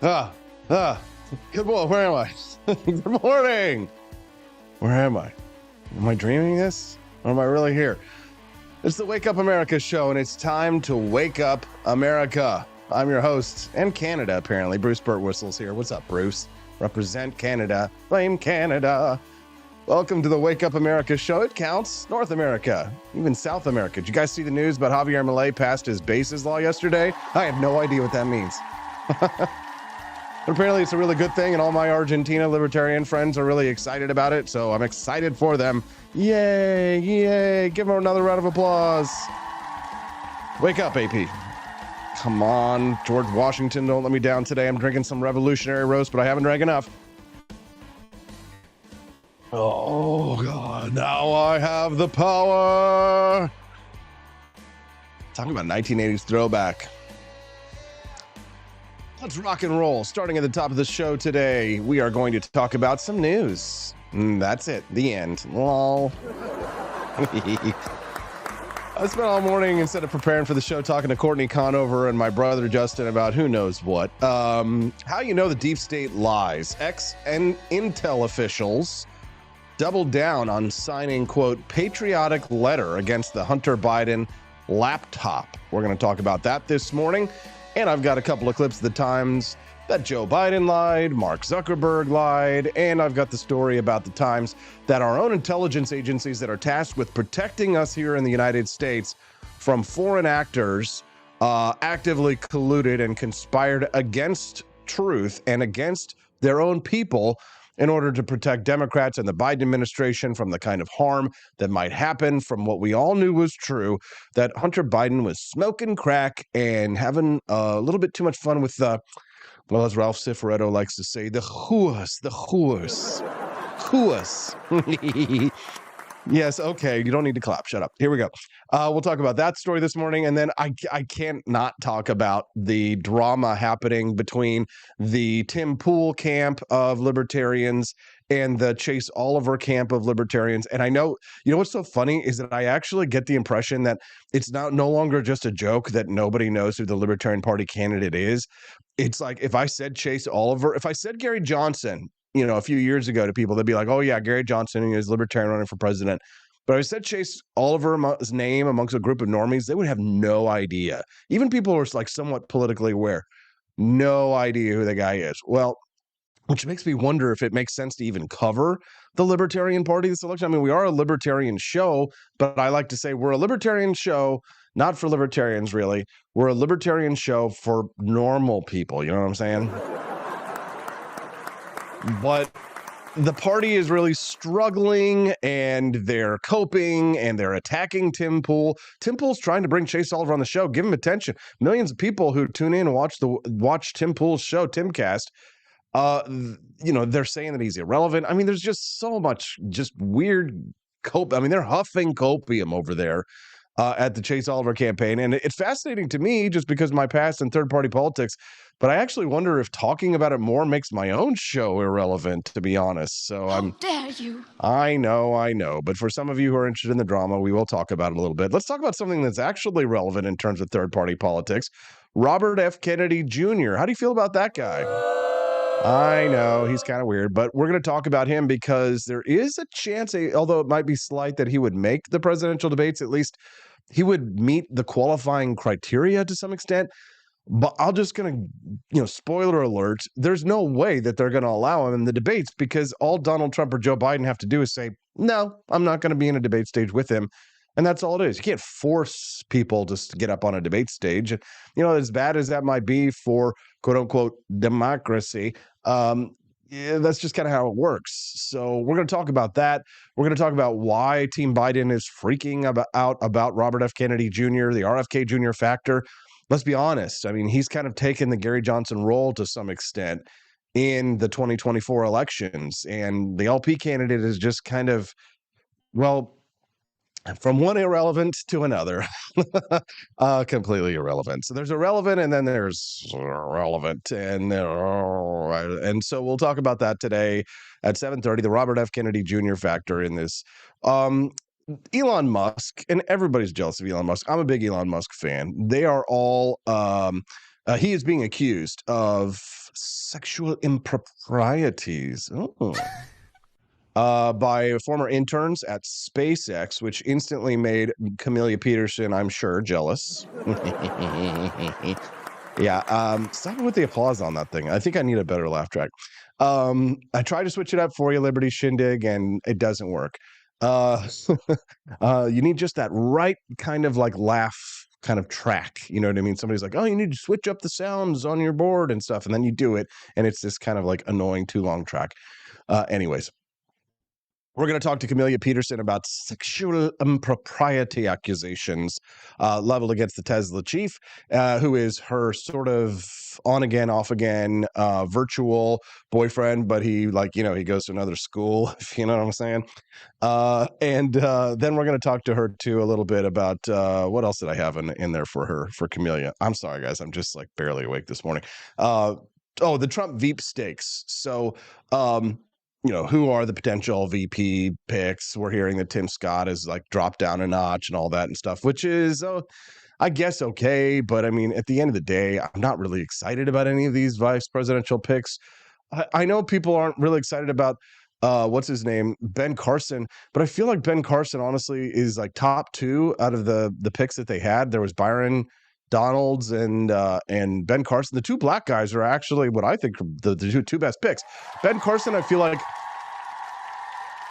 Ah, ah. Good morning. Where am I? Good morning. Where am I? Am I dreaming this? Or am I really here? It's the Wake Up America show, and it's time to wake up America. I'm your host, and Canada, apparently. Bruce Burtwhistle's here. What's up, Bruce? Represent Canada. Blame Canada. Welcome to the Wake Up America show. It counts. North America, even South America. Did you guys see the news about Javier Milei passed his bases law yesterday? I have no idea what that means. But apparently it's a really good thing, and all my Argentina libertarian friends are really excited about it, so I'm excited for them. Yay, yay. Give them another round of applause. Wake up, AP. Come on, George Washington, don't let me down today. I'm drinking some revolutionary roast, but I haven't drank enough. Oh, God, now I have the power. Talking about 1980s throwback. Let's rock and roll. Starting at the top of the show today, we are going to talk about some news. That's it. The end. Lol. I spent all morning, instead of preparing for the show, talking to Courtney Conover and my brother Justin about who knows what. How you know the deep state lies. Ex and Intel officials doubled down on signing, quote, patriotic letter against the Hunter Biden laptop. We're going to talk about that this morning. And I've got a couple of clips of the times that Joe Biden lied, Mark Zuckerberg lied, and I've got the story about the times that our own intelligence agencies that are tasked with protecting us here in the United States from foreign actors actively colluded and conspired against truth and against their own people in order to protect Democrats and the Biden administration from the kind of harm that might happen from what we all knew was true, that Hunter Biden was smoking crack and having a little bit too much fun with the, well, as Ralph Cifaretto likes to say, the whoas. Yes, okay, you don't need to clap. Shut up. Here we go. We'll talk about that story this morning, and then I can't not talk about the drama happening between the Tim Pool camp of libertarians and the Chase Oliver camp of libertarians. And I know, you know what's so funny is that I actually get the impression that it's now no longer just a joke that nobody knows who the Libertarian Party candidate is. It's like if I said Chase Oliver, if I said Gary Johnson, you know, a few years ago to people, they'd be like, oh, yeah, Gary Johnson is libertarian running for president. But if I said Chase Oliver's name amongst a group of normies, they would have no idea. Even people who are like somewhat politically aware, no idea who the guy is. Well, which makes me wonder if it makes sense to even cover the Libertarian Party this election. I mean, we are a libertarian show, but I like to say we're a libertarian show, not for libertarians, really. We're a libertarian show for normal people. You know what I'm saying? But the party is really struggling, and they're coping, and they're attacking Tim Pool. Tim Pool's trying to bring Chase Oliver on the show. Give him attention. Millions of people who tune in and watch Tim Pool's show, Timcast, you know, they're saying that he's irrelevant. I mean, there's just so much just weird cope. I mean, they're huffing copium over there at the Chase Oliver campaign. And it's fascinating to me just because of my past in third-party politics. But I actually wonder if talking about it more makes my own show irrelevant, to be honest. So How dare you? I know. But for some of you who are interested in the drama, we will talk about it a little bit. Let's talk about something that's actually relevant in terms of third-party politics. Robert F. Kennedy Jr. How do you feel about that guy? I know he's kind of weird, but we're going to talk about him because there is a chance, although it might be slight, that he would make the presidential debates. At least he would meet the qualifying criteria to some extent. But I'm just going to, spoiler alert, there's no way that they're going to allow him in the debates because all Donald Trump or Joe Biden have to do is say, no, I'm not going to be in a debate stage with him. And that's all it is. You can't force people to get up on a debate stage. You know, as bad as that might be for quote unquote democracy, that's just kind of how it works. So we're going to talk about that. We're going to talk about why Team Biden is freaking out about Robert F. Kennedy Jr., the RFK Jr. factor. Let's be honest. I mean, he's kind of taken the Gary Johnson role to some extent in the 2024 elections. And the LP candidate is just kind of, well, from one irrelevant to another, completely irrelevant. So there's irrelevant and then there's relevant. And so we'll talk about that today at 7:30, the Robert F. Kennedy Jr. factor in this. Elon Musk, and everybody's jealous of Elon Musk. I'm a big Elon Musk fan. They are all He is being accused of sexual improprieties. By former interns at SpaceX, which instantly made Camellia Peterson, I'm sure, jealous. Yeah, stop with the applause on that thing. I think I need a better laugh track. I tried to switch it up for you, Liberty Shindig, and it doesn't work. You need just that right kind of like laugh kind of track. You know what I mean? Somebody's like, oh, you need to switch up the sounds on your board and stuff. And then you do it, and it's this kind of like annoying too long track. Anyways. We're going to talk to Camellia Peterson about sexual impropriety accusations leveled against the Tesla chief, who is her sort of on again, off again virtual boyfriend, but he he goes to another school, if you know what I'm saying. And then we're going to talk to her too a little bit about what else did I have in there for Camellia. I'm sorry, guys. I'm just like barely awake this morning. The Trump Veep stakes. So, who are the potential VP picks? We're hearing that Tim Scott is like dropped down a notch and all that and stuff, which is, I guess, okay. But I mean, at the end of the day, I'm not really excited about any of these vice presidential picks. I know people aren't really excited about what's his name, Ben Carson, but I feel like Ben Carson honestly is like top two out of the picks that they had. There was Byron Donalds and Ben Carson. The two black guys are actually what I think are the two best picks. Ben Carson, I feel like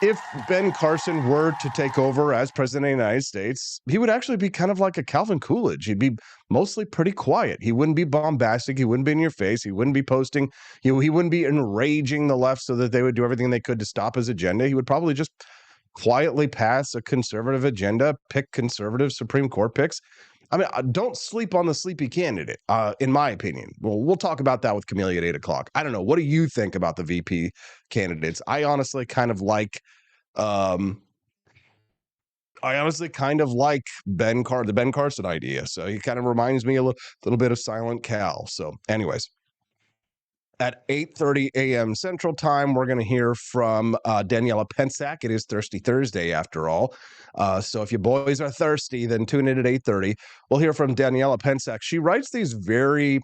if Ben Carson were to take over as president of the United States, he would actually be kind of like a Calvin Coolidge. He'd be mostly pretty quiet. He wouldn't be bombastic. He wouldn't be in your face. He wouldn't be posting. He wouldn't be enraging the left so that they would do everything they could to stop his agenda. He would probably just quietly pass a conservative agenda, pick conservative Supreme Court picks. I mean, don't sleep on the sleepy candidate, in my opinion. Well, we'll talk about that with Camellia at 8 o'clock. I don't know. What do you think about the VP candidates? I honestly kind of like the Ben Carson idea. So he kind of reminds me a little bit of Silent Cal. So anyways. At 8:30 a.m. Central Time, we're going to hear from Daniela Pensack. It is Thirsty Thursday, after all. So if you boys are thirsty, then tune in at 8:30. We'll hear from Daniela Pensack. She writes these very,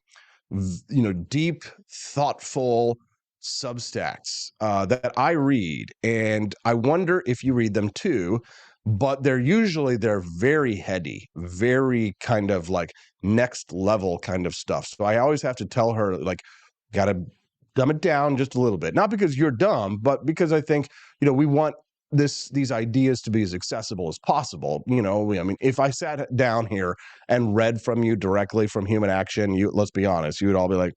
deep, thoughtful Substacks that I read, and I wonder if you read them too. But they're very heady, very kind of like next level kind of stuff. So I always have to tell her, like, got to dumb it down just a little bit. Not because you're dumb, but because I think, we want these ideas to be as accessible as possible. I mean, if I sat down here and read from you directly from Human Action, let's be honest, you would all be like,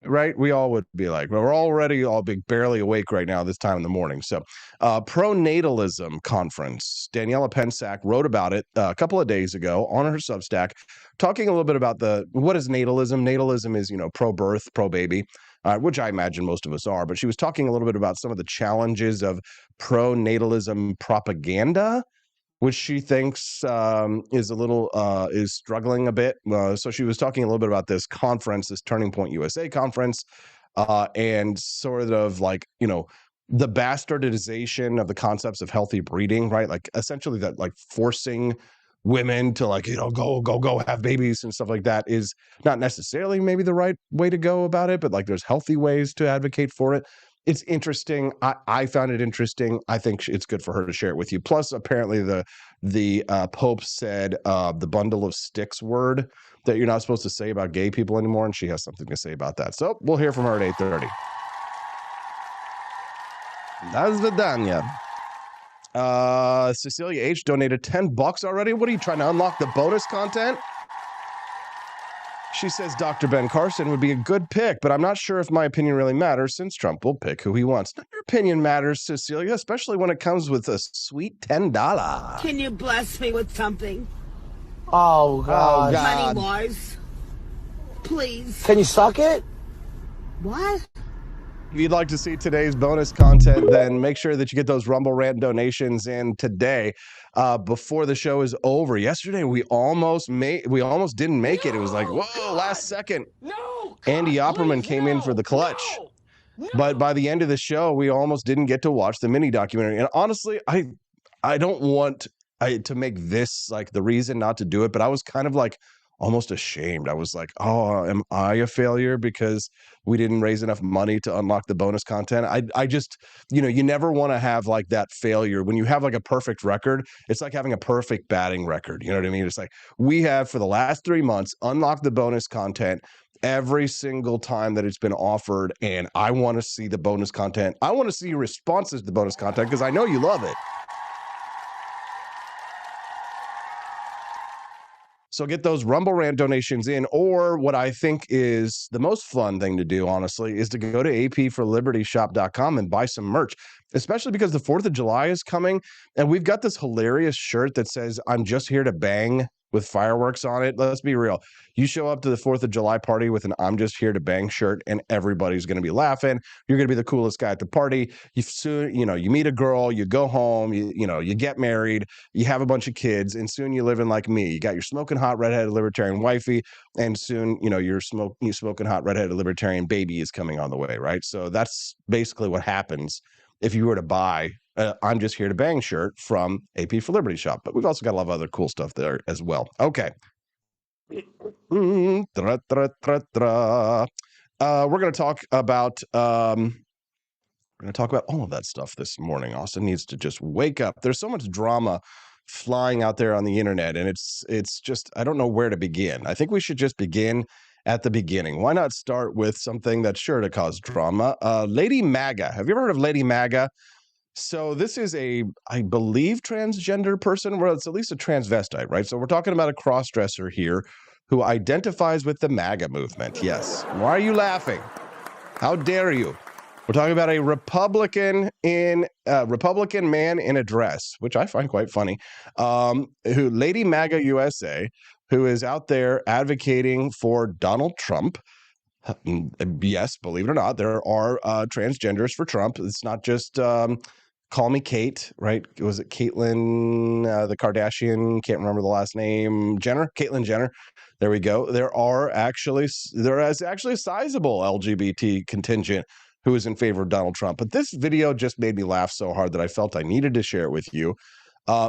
right? We all would be like, well, we're already all barely awake right now this time in the morning. So pronatalism conference. Daniela Pensack wrote about it a couple of days ago on her Substack, talking a little bit about what is natalism. Natalism is, pro-birth, pro-baby, which I imagine most of us are. But she was talking a little bit about some of the challenges of pronatalism propaganda, which she thinks is struggling a bit. So she was talking a little bit about this conference, this Turning Point USA conference, and sort of like, the bastardization of the concepts of healthy breeding, right? Like essentially that like forcing women to like, go have babies and stuff like that is not necessarily maybe the right way to go about it, but like there's healthy ways to advocate for it. It's interesting. I found it interesting. I think it's good for her to share it with you. Plus, apparently the Pope said the bundle of sticks word that you're not supposed to say about gay people anymore, and she has something to say about that. So we'll hear from her at 8:30. That's Vidania. Cecilia H donated $10 already. What are you trying to unlock the bonus content? She says Dr. Ben Carson would be a good pick, but I'm not sure if my opinion really matters since Trump will pick who he wants. Your opinion matters, Cecilia, especially when it comes with a sweet $10. Can you bless me with something? Oh, God. Money-wise. Please. Can you suck it? What? If you'd like to see today's bonus content, then make sure that you get those Rumble Rant donations in today before the show is over. Yesterday, we almost didn't make it. It was like, whoa, God. Last second. No, God, Andy Opperman came in for the clutch. No. But by the end of the show, we almost didn't get to watch the mini documentary. And honestly, I don't want to make this like the reason not to do it, but I was kind of like almost ashamed. I was like, oh, am I a failure because we didn't raise enough money to unlock the bonus content? I just, you never want to have like that failure. When you have like a perfect record, it's like having a perfect batting record. You know what I mean? It's like we have for the last 3 months unlocked the bonus content every single time that it's been offered. And I want to see the bonus content. I want to see your responses to the bonus content because I know you love it. So get those Rumble Rant donations in, or what I think is the most fun thing to do, honestly, is to go to apforlibertyshop.com and buy some merch, especially because the 4th of July is coming. And we've got this hilarious shirt that says, I'm just here to bang with fireworks on it. Let's be real. You show up to the 4th of July party with an I'm just here to bang shirt and everybody's going to be laughing. You're going to be the coolest guy at the party. You meet a girl, you go home, you get married, you have a bunch of kids, and soon you're living like me. You got your smoking hot redheaded libertarian wifey, and soon, your smoking hot redheaded libertarian baby is coming on the way, right? So that's basically what happens if you were to buy I'm just here to bang shirt from AP for Liberty shop. But we've also got a lot of other cool stuff there as well. Okay. We're going to talk about all of that stuff this morning. Austin needs to just wake up. There's so much drama flying out there on the internet, and it's just, I don't know where to begin. I think we should just begin at the beginning. Why not start with something that's sure to cause drama? Lady MAGA. Have you ever heard of Lady MAGA? So this is I believe, transgender person. Well, it's at least a transvestite, right? So we're talking about a cross-dresser here who identifies with the MAGA movement. Yes. Why are you laughing? How dare you? We're talking about a Republican man in a dress, which I find quite funny. Lady MAGA USA, who is out there advocating for Donald Trump. Yes, believe it or not, there are transgenders for Trump. It's not just Call Me Kate, right? Was it Caitlyn, the Kardashian? Can't remember the last name. Caitlyn Jenner. There we go. There is actually a sizable LGBT contingent who is in favor of Donald Trump. But this video just made me laugh so hard that I felt I needed to share it with you.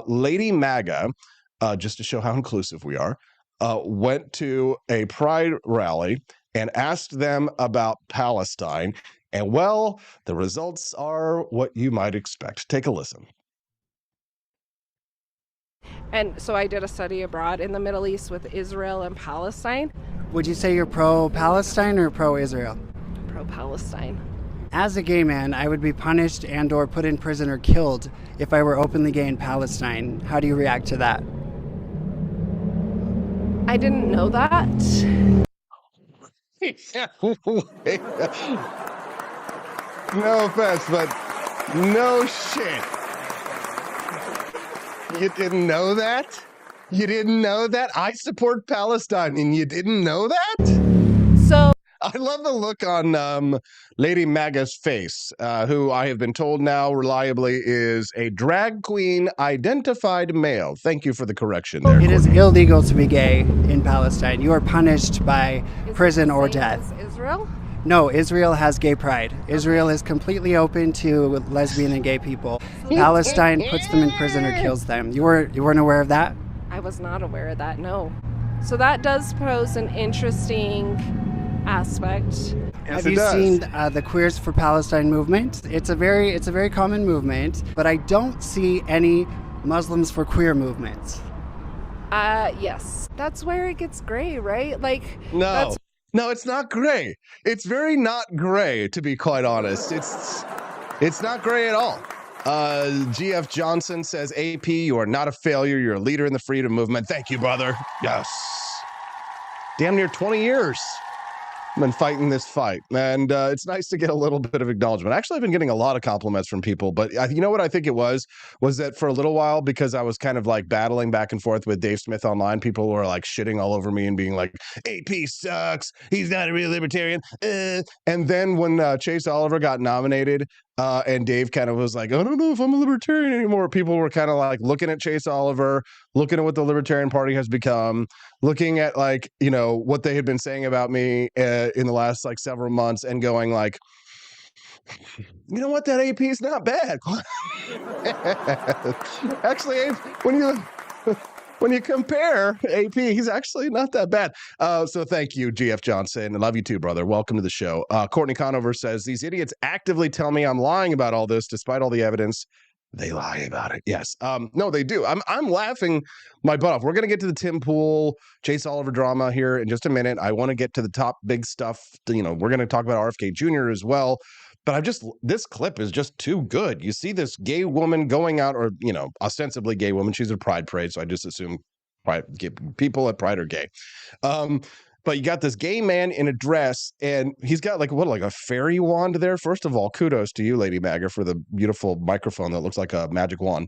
Lady MAGA, just to show how inclusive we are, went to a pride rally and asked them about Palestine. And well, the results are what you might expect. Take a listen. And so I did a study abroad in the Middle East with Israel and Palestine. Would you say you're pro-Palestine or pro-Israel? Pro-Palestine. As a gay man, I would be punished and or put in prison or killed if I were openly gay in Palestine. How do you react to that? I didn't know that. No offense, but no shit. You didn't know that? You didn't know that? I support Palestine, and you didn't know that? So I love the look on Lady MAGA's face, who I have been told now reliably is a drag queen identified male. Thank you for the correction there. It is illegal to be gay in Palestine. You are punished by prison or death. Is Israel? No, Israel has gay pride. Israel is completely open to lesbian and gay people. Palestine puts them in prison or kills them. You weren't aware of that? I was not aware of that, no. So that does pose an interesting aspect. Yes, Have you does. seen the Queers for Palestine movement? It's a very common movement, but I don't see any Muslims for queer movements. Yes. That's where it gets gray, right? No, it's not gray. It's very not gray, to be quite honest. It's not gray at all. GF Johnson says, AP, you are not a failure. You're a leader in the freedom movement. Thank you, brother. Yes. Damn near 20 years. I've been fighting this fight, and it's nice to get a little bit of acknowledgement. Actually, I've been getting a lot of compliments from people, but you know what I think it was that for a little while, because I was kind of like battling back and forth with Dave Smith online, people were like shitting all over me and being like, AP sucks, he's not a real libertarian. And then when Chase Oliver got nominated, and Dave kind of was like, I don't know if I'm a libertarian anymore. People were kind of like looking at Chase Oliver, looking at what the Libertarian Party has become, looking at like, what they had been saying about me in the last like several months and going like, You know what? That AP is not bad. Actually, when you compare AP, he's actually not that bad. So thank you, GF Johnson. I love you too, brother. Welcome to the show. Courtney Conover says, these idiots actively tell me I'm lying about all this despite all the evidence. They lie about it. Yes. No, they do. I'm laughing my butt off. We're going to get to the Tim Pool, Chase Oliver drama here in just a minute. I want to get to the top big stuff. We're going to talk about RFK Jr. as well. But this clip is just too good. You see this gay woman going out, or, ostensibly gay woman. She's a Pride parade, so I just assume people at Pride are gay. But you got this gay man in a dress, and he's got like a fairy wand there. First of all, kudos to you, Lady Maga, for the beautiful microphone that looks like a magic wand.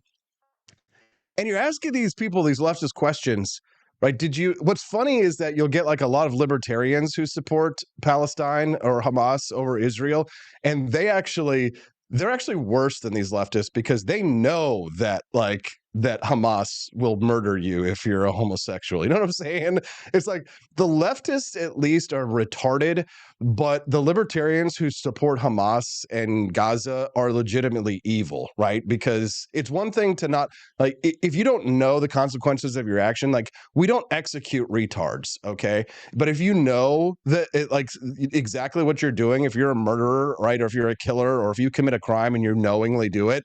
And you're asking these people these leftist questions, right? What's funny is that you'll get like a lot of libertarians who support Palestine or Hamas over Israel, and they're actually worse than these leftists because they know that Hamas will murder you if you're a homosexual. You know what I'm saying? It's like the leftists at least are retarded, but the libertarians who support Hamas and Gaza are legitimately evil, right? Because it's one thing to not, like, if you don't know the consequences of your action, like, we don't execute retards, okay? But if you know that exactly what you're doing, if you're a murderer, right, or if you're a killer, or if you commit a crime and you knowingly do it,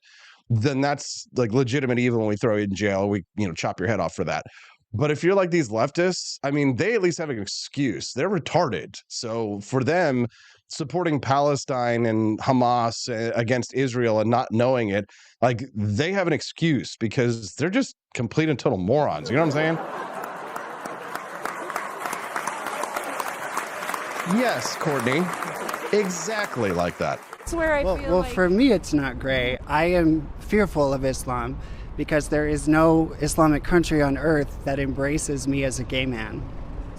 then that's like legitimate evil. When we throw you in jail, we chop your head off for that. But if you're like these leftists, I mean, they at least have an excuse. They're retarded. So for them, supporting Palestine and Hamas against Israel and not knowing it, like, they have an excuse because they're just complete and total morons. You know what I'm saying? Yes, Courtney. Exactly like that. That's where I feel Well, like for me, it's not gray. I am fearful of Islam because there is no Islamic country on earth that embraces me as a gay man.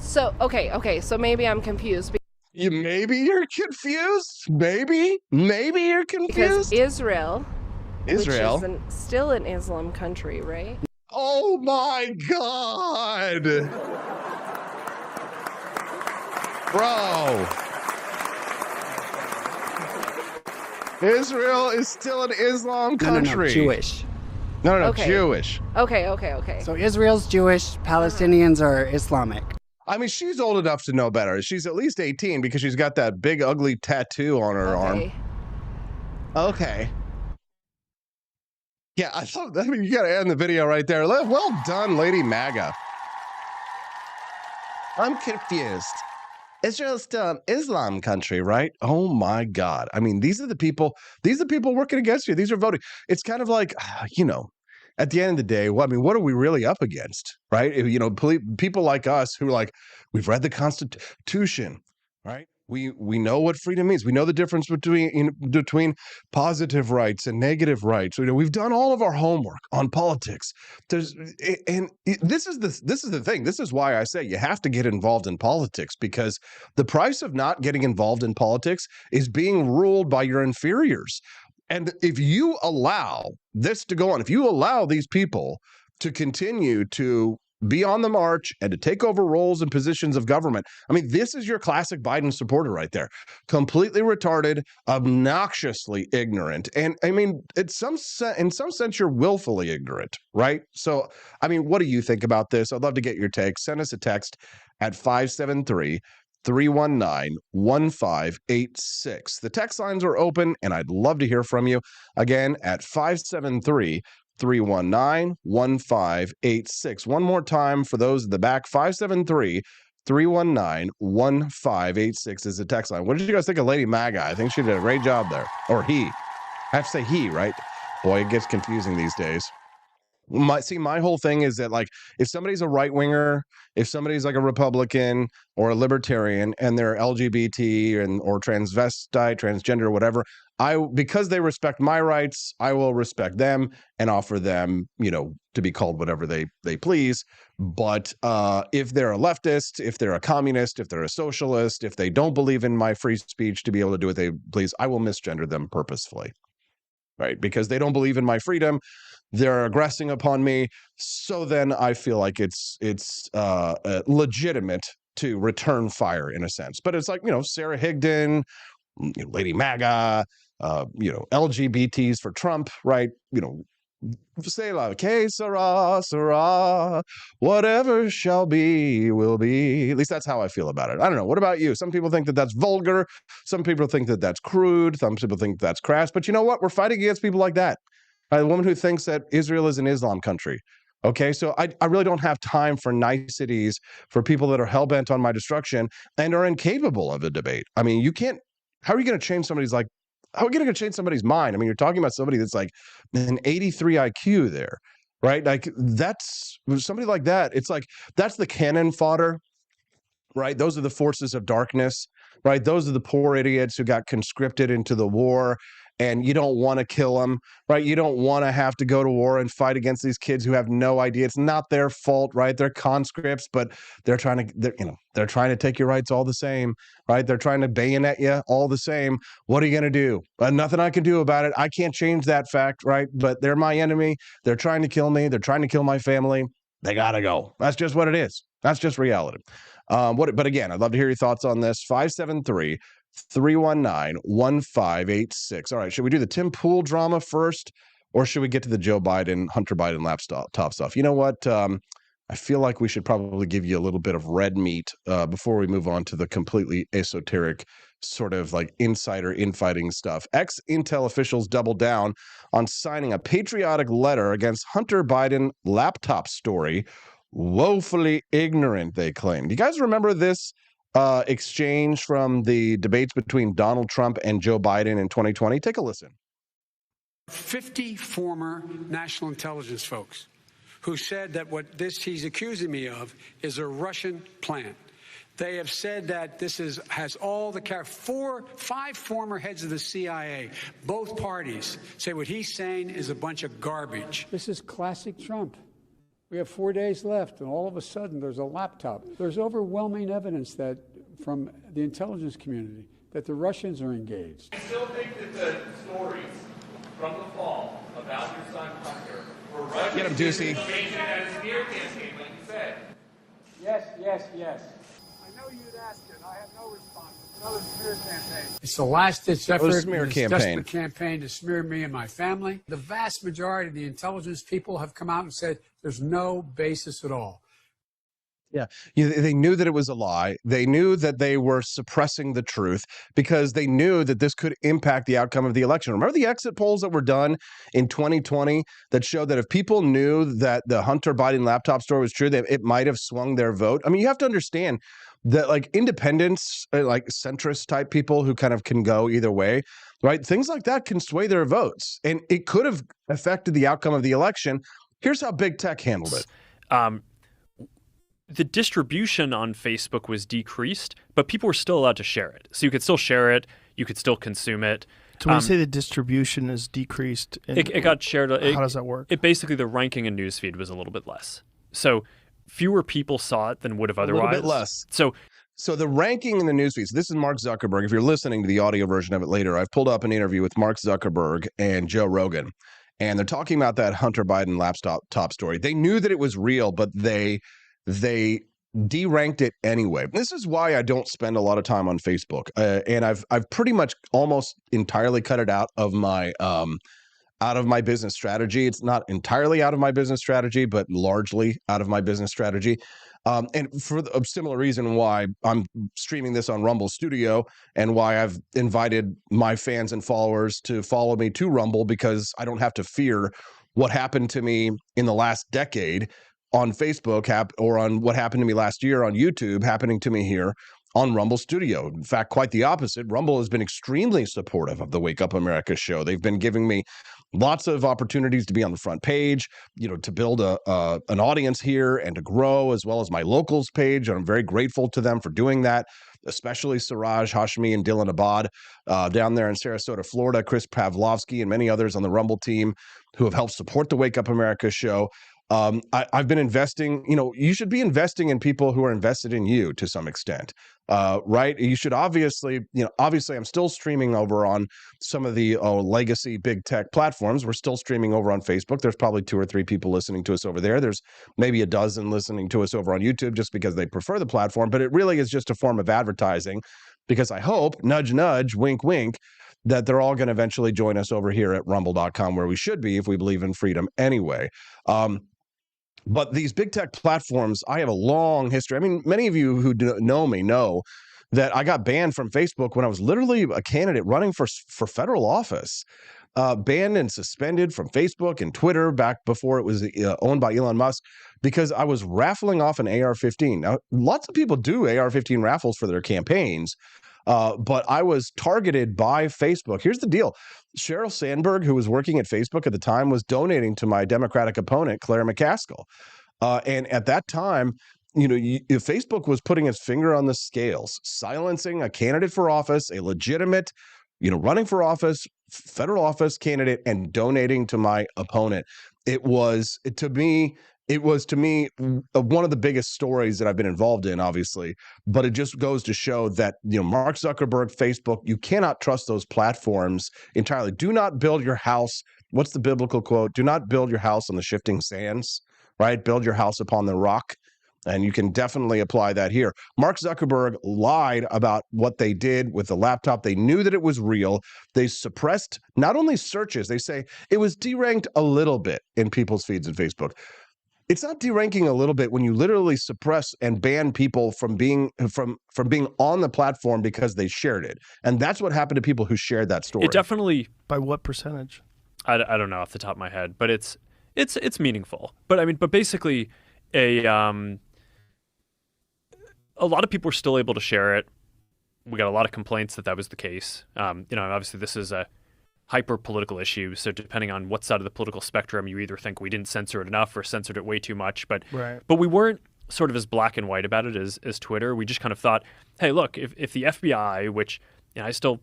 so okay, so maybe I'm confused Maybe you're confused. Maybe you're because confused. Israel, Israel. which is still an Islam country, right? Oh my God. Bro. Israel is still an Islam country. No, Jewish. No, Okay. Jewish. Okay. So Israel's Jewish, Palestinians are Islamic. I mean, she's old enough to know better. She's at least 18 because she's got that big, ugly tattoo on her arm. Okay. Yeah, you got to end the video right there. Well done, Lady Maga. I'm confused. Israel's still an Islam country, right? Oh my God. I mean, these are the people working against you. These are voting. It's kind of like, at the end of the day, what are we really up against, right? People like us who we've read the Constitution, right? We know what freedom means. We know the difference between positive rights and negative rights. We've done all of our homework on politics. This is the thing. This is why I say you have to get involved in politics, because the price of not getting involved in politics is being ruled by your inferiors. And if you allow this to go on, if you allow these people to continue to be on the march and to take over roles and positions of government, I mean, this is your classic Biden supporter right there. Completely retarded, obnoxiously ignorant. And I mean, in some sense, you're willfully ignorant, right? So, I mean, what do you think about this? I'd love to get your take. Send us a text at 573-319-1586. The text lines are open, and I'd love to hear from you. Again, at 573-319-1586. One more time for those in the back, 573-319-1586 is the text line. What did you guys think of Lady Maga? I think she did a great job there. Or he. I have to say he, right? Boy, it gets confusing these days. My whole thing is that, like, if somebody's a right winger, if somebody's like a Republican or a libertarian and they're LGBT or transvestite, transgender, whatever, because they respect my rights, I will respect them and offer them, to be called whatever they please. But if they're a leftist, if they're a communist, if they're a socialist, if they don't believe in my free speech to be able to do what they please, I will misgender them purposefully. Right? Because they don't believe in my freedom. They're aggressing upon me. So then I feel like it's legitimate to return fire in a sense. But it's like, Sarah Higdon, Lady Maga, LGBTs for Trump, right? Say like, que sera, sera, whatever shall be, will be. At least that's how I feel about it. I don't know. What about you? Some people think that that's vulgar. Some people think that that's crude. Some people think that's crass. But you know what? We're fighting against people like that. A woman who thinks that Israel is an Islam country. Okay, so I really don't have time for niceties for people that are hell-bent on my destruction and are incapable of a debate. I mean, you can't, how are you going to change somebody's like, how are you going to change somebody's mind? I mean, you're talking about somebody that's like an 83 IQ there, right? Like that's somebody like that. It's like, that's the cannon fodder, right? Those are the forces of darkness, right? Those are the poor idiots who got conscripted into the war, and you don't want to kill them, right? You don't want to have to go to war and fight against these kids who have no idea. It's not their fault, right? They're conscripts, but they're trying to take your rights all the same, right? They're trying to bayonet you all the same. What are you going to do? Nothing I can do about it. I can't change that fact, right? But they're my enemy. They're trying to kill me. They're trying to kill my family. They got to go. That's just what it is. That's just reality. But again, I'd love to hear your thoughts on this. 573-319-1586. All right, should we do the Tim Pool drama first, or should we get to the Joe Biden, Hunter Biden laptop stuff? You know what? I feel like we should probably give you a little bit of red meat before we move on to the completely esoteric sort of like insider infighting stuff. Ex-Intel officials doubled down on signing a patriotic letter against Hunter Biden laptop story. Woefully ignorant, they claim. Do you guys remember this exchange from the debates between Donald Trump and Joe Biden in 2020? Take a listen. 50 former national intelligence folks who said that what he's accusing me of is a Russian plant. They have said that this has all the five former heads of the CIA, both parties, say what he's saying is a bunch of garbage. This is classic Trump. We have 4 days left, and all of a sudden there's a laptop. There's overwhelming evidence that from the intelligence community that the Russians are engaged. I still think that the stories from the fall about your son Hunter were Russian. Get him, Deucey. At a smear campaign, like you said. Yes. I know you'd ask it. I have no response. It's another smear campaign. It's the last-ditch effort. Smear It's campaign. desperate campaign to smear me and my family. The vast majority of the intelligence people have come out and said there's no basis at all. Yeah, they knew that it was a lie. They knew that they were suppressing the truth because they knew that this could impact the outcome of the election. Remember the exit polls that were done in 2020 that showed that if people knew that the Hunter Biden laptop story was true, that it might have swung their vote. I mean, you have to understand that like independents, like centrist type people who kind of can go either way, right? Things like that can sway their votes, and it could have affected the outcome of the election. Here's how big tech handled it. The distribution on Facebook was decreased, but people were still allowed to share it. So you could still share it. You could still consume it. So when you say the distribution is decreased, it got shared. How does that work? It basically, the ranking in newsfeed was a little bit less. So fewer people saw it than would have otherwise. A little bit less. So the ranking in the newsfeed, so this is Mark Zuckerberg. If you're listening to the audio version of it later, I've pulled up an interview with Mark Zuckerberg and Joe Rogan, and they're talking about that Hunter Biden laptop story. They knew that it was real, but they deranked it anyway. This is why I don't spend a lot of time on Facebook, and I've pretty much almost entirely cut it out of my business strategy. It's not entirely out of my business strategy, but largely out of my business strategy. And for a similar reason why I'm streaming this on Rumble Studio and why I've invited my fans and followers to follow me to Rumble, because I don't have to fear what happened to me in the last decade on Facebook or on what happened to me last year on YouTube happening to me here on Rumble Studio. In fact, quite the opposite. Rumble has been extremely supportive of the Wake Up America show. They've been giving me lots of opportunities to be on the front page, to build an audience here and to grow, as well as my locals page. And I'm very grateful to them for doing that, especially Siraj Hashmi and Dylan Abad down there in Sarasota, Florida, Chris Pavlovsky and many others on the Rumble team who have helped support the Wake Up America show. I've been investing, you should be investing in people who are invested in you to some extent, right? You should obviously I'm still streaming over on some of the legacy big tech platforms. We're still streaming over on Facebook. There's probably 2 or 3 people listening to us over there. There's maybe a dozen listening to us over on YouTube just because they prefer the platform, but it really is just a form of advertising because I hope, nudge, nudge, wink, wink, that they're all going to eventually join us over here at rumble.com, where we should be if we believe in freedom anyway. But these big tech platforms, I have a long history. I mean, many of you who know me know that I got banned from Facebook when I was literally a candidate running for federal office. Banned and suspended from Facebook and Twitter back before it was owned by Elon Musk because I was raffling off an AR-15. Now, lots of people do AR-15 raffles for their campaigns, but I was targeted by Facebook. Here's the deal. Sheryl Sandberg, who was working at Facebook at the time, was donating to my Democratic opponent, Claire McCaskill. And at that time, Facebook was putting its finger on the scales, silencing a candidate for office, a legitimate, running for office, federal office candidate, and donating to my opponent. It was to me one of the biggest stories that I've been involved in, obviously, but it just goes to show that, Mark Zuckerberg, Facebook, you cannot trust those platforms entirely. Do not build your house. What's the biblical quote? Do not build your house on the shifting sands, right? Build your house upon the rock. And you can definitely apply that here. Mark Zuckerberg lied about what they did with the laptop. They knew that it was real. They suppressed not only searches, they say it was deranked a little bit in people's feeds in Facebook. It's not deranking a little bit when you literally suppress and ban people from being on the platform because they shared it. And that's what happened to people who shared that story. It definitely. By what percentage? I don't know off the top of my head, but it's meaningful. But basically a lot of people were still able to share it. We got a lot of complaints that was the case. Obviously this is a hyper political issue. So depending on what side of the political spectrum, you either think we didn't censor it enough or censored it way too much. But we weren't sort of as black and white about it as Twitter. We just kind of thought, hey, look, if the FBI, which I still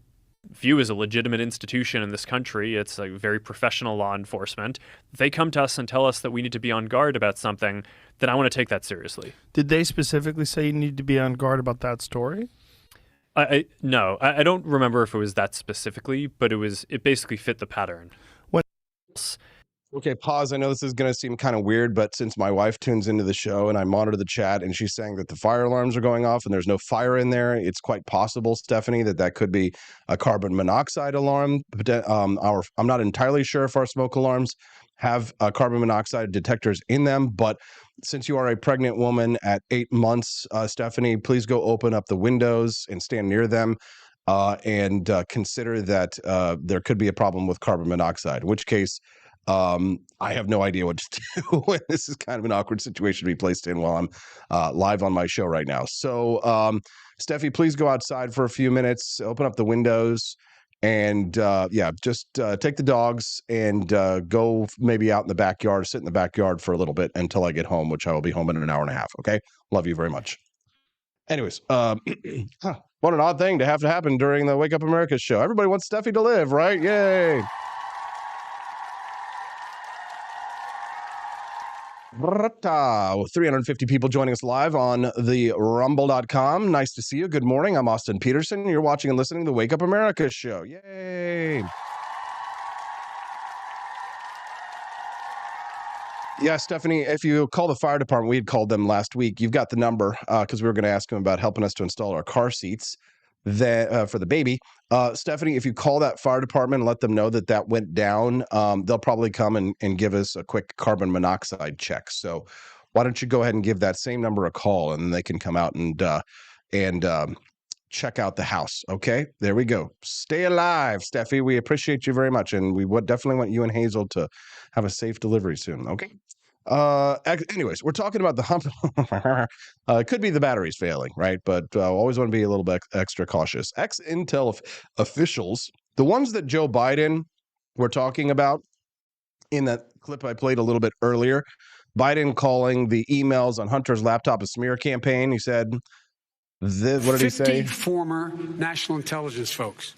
view as a legitimate institution in this country, it's a very professional law enforcement, they come to us and tell us that we need to be on guard about something, then I want to take that seriously. Did they specifically say you need to be on guard about that story? No, I don't remember if it was that specifically, but it basically fit the pattern. What? Okay, pause. I know this is going to seem kind of weird, but since my wife tunes into the show and I monitor the chat and she's saying that the fire alarms are going off and there's no fire in there, it's quite possible, Stephanie, that could be a carbon monoxide alarm. I'm not entirely sure if our smoke alarms have carbon monoxide detectors in them, but since you are a pregnant woman at 8 months, Stephanie, please go open up the windows and stand near them and consider that there could be a problem with carbon monoxide, in which case I have no idea what to do. This is kind of an awkward situation to be placed in while I'm live on my show right now. So, Steffi, please go outside for a few minutes, open up the windows, and just take the dogs and go maybe out in the backyard, sit in the backyard for a little bit until I get home, which I will be home in an hour and a half. Okay. Love you very much. Anyways, what an odd thing to have to happen during the Wake Up America show. Everybody wants Steffi to live, right? Yay. 350 people joining us live on the rumble.com. Nice to see you. Good morning. I'm Austin Peterson. You're watching and listening to the Wake Up America show. Yay. Yeah, Stephanie, if you call the fire department, we had called them last week. You've got the number because we were going to ask them about helping us to install our car seats for the baby. Stephanie, if you call that fire department and let them know that went down, they'll probably come and give us a quick carbon monoxide check. So why don't you go ahead and give that same number a call and they can come out and check out the house. Okay, there we go. Stay alive, Steffi. We appreciate you very much. And we would definitely want you and Hazel to have a safe delivery soon. Okay. Anyways, we're talking about the hump. It could be the batteries failing, right? But always want to be a little bit extra cautious. Ex-Intel officials, the ones that Joe Biden were talking about in that clip I played a little bit earlier, Biden calling the emails on Hunter's laptop a smear campaign. He said, what did he say? 50 former national intelligence folks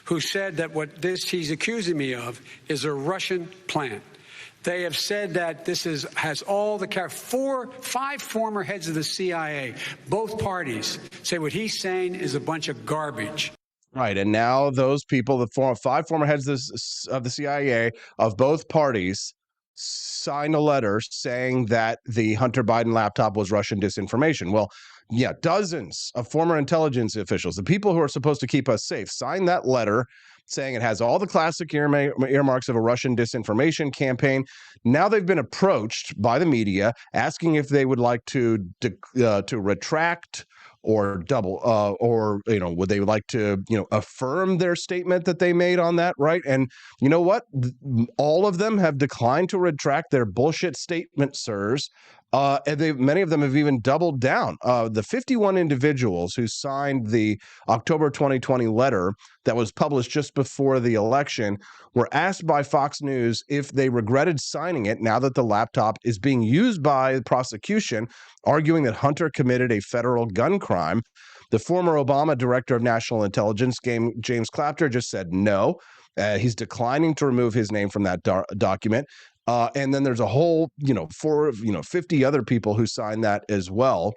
who said that what he's accusing me of is a Russian plant. They have said that this has all the 5 former heads of the CIA, both parties, say what he's saying is a bunch of garbage. Right, and now those people, the 5 former heads of the CIA of both parties, signed a letter saying that the Hunter Biden laptop was Russian disinformation. Well, yeah, dozens of former intelligence officials, the people who are supposed to keep us safe, signed that letter saying it has all the classic earmarks of a Russian disinformation campaign. Now they've been approached by the media asking if they would like to retract or would they like to, affirm their statement that they made on that, right? And you know what? All of them have declined to retract their bullshit statement, sirs. And many of them have even doubled down. The 51 individuals who signed the October 2020 letter that was published just before the election were asked by Fox News if they regretted signing it now that the laptop is being used by the prosecution, arguing that Hunter committed a federal gun crime. The former Obama director of national intelligence, James Clapper, just said no. He's declining to remove his name from that document. And then there's a whole, 50 other people who signed that as well.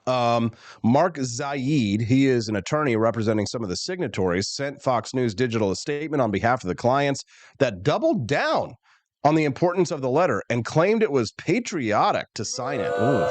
Mark Zaid, he is an attorney representing some of the signatories, sent Fox News Digital a statement on behalf of the clients that doubled down on the importance of the letter and claimed it was patriotic to sign it. Oof.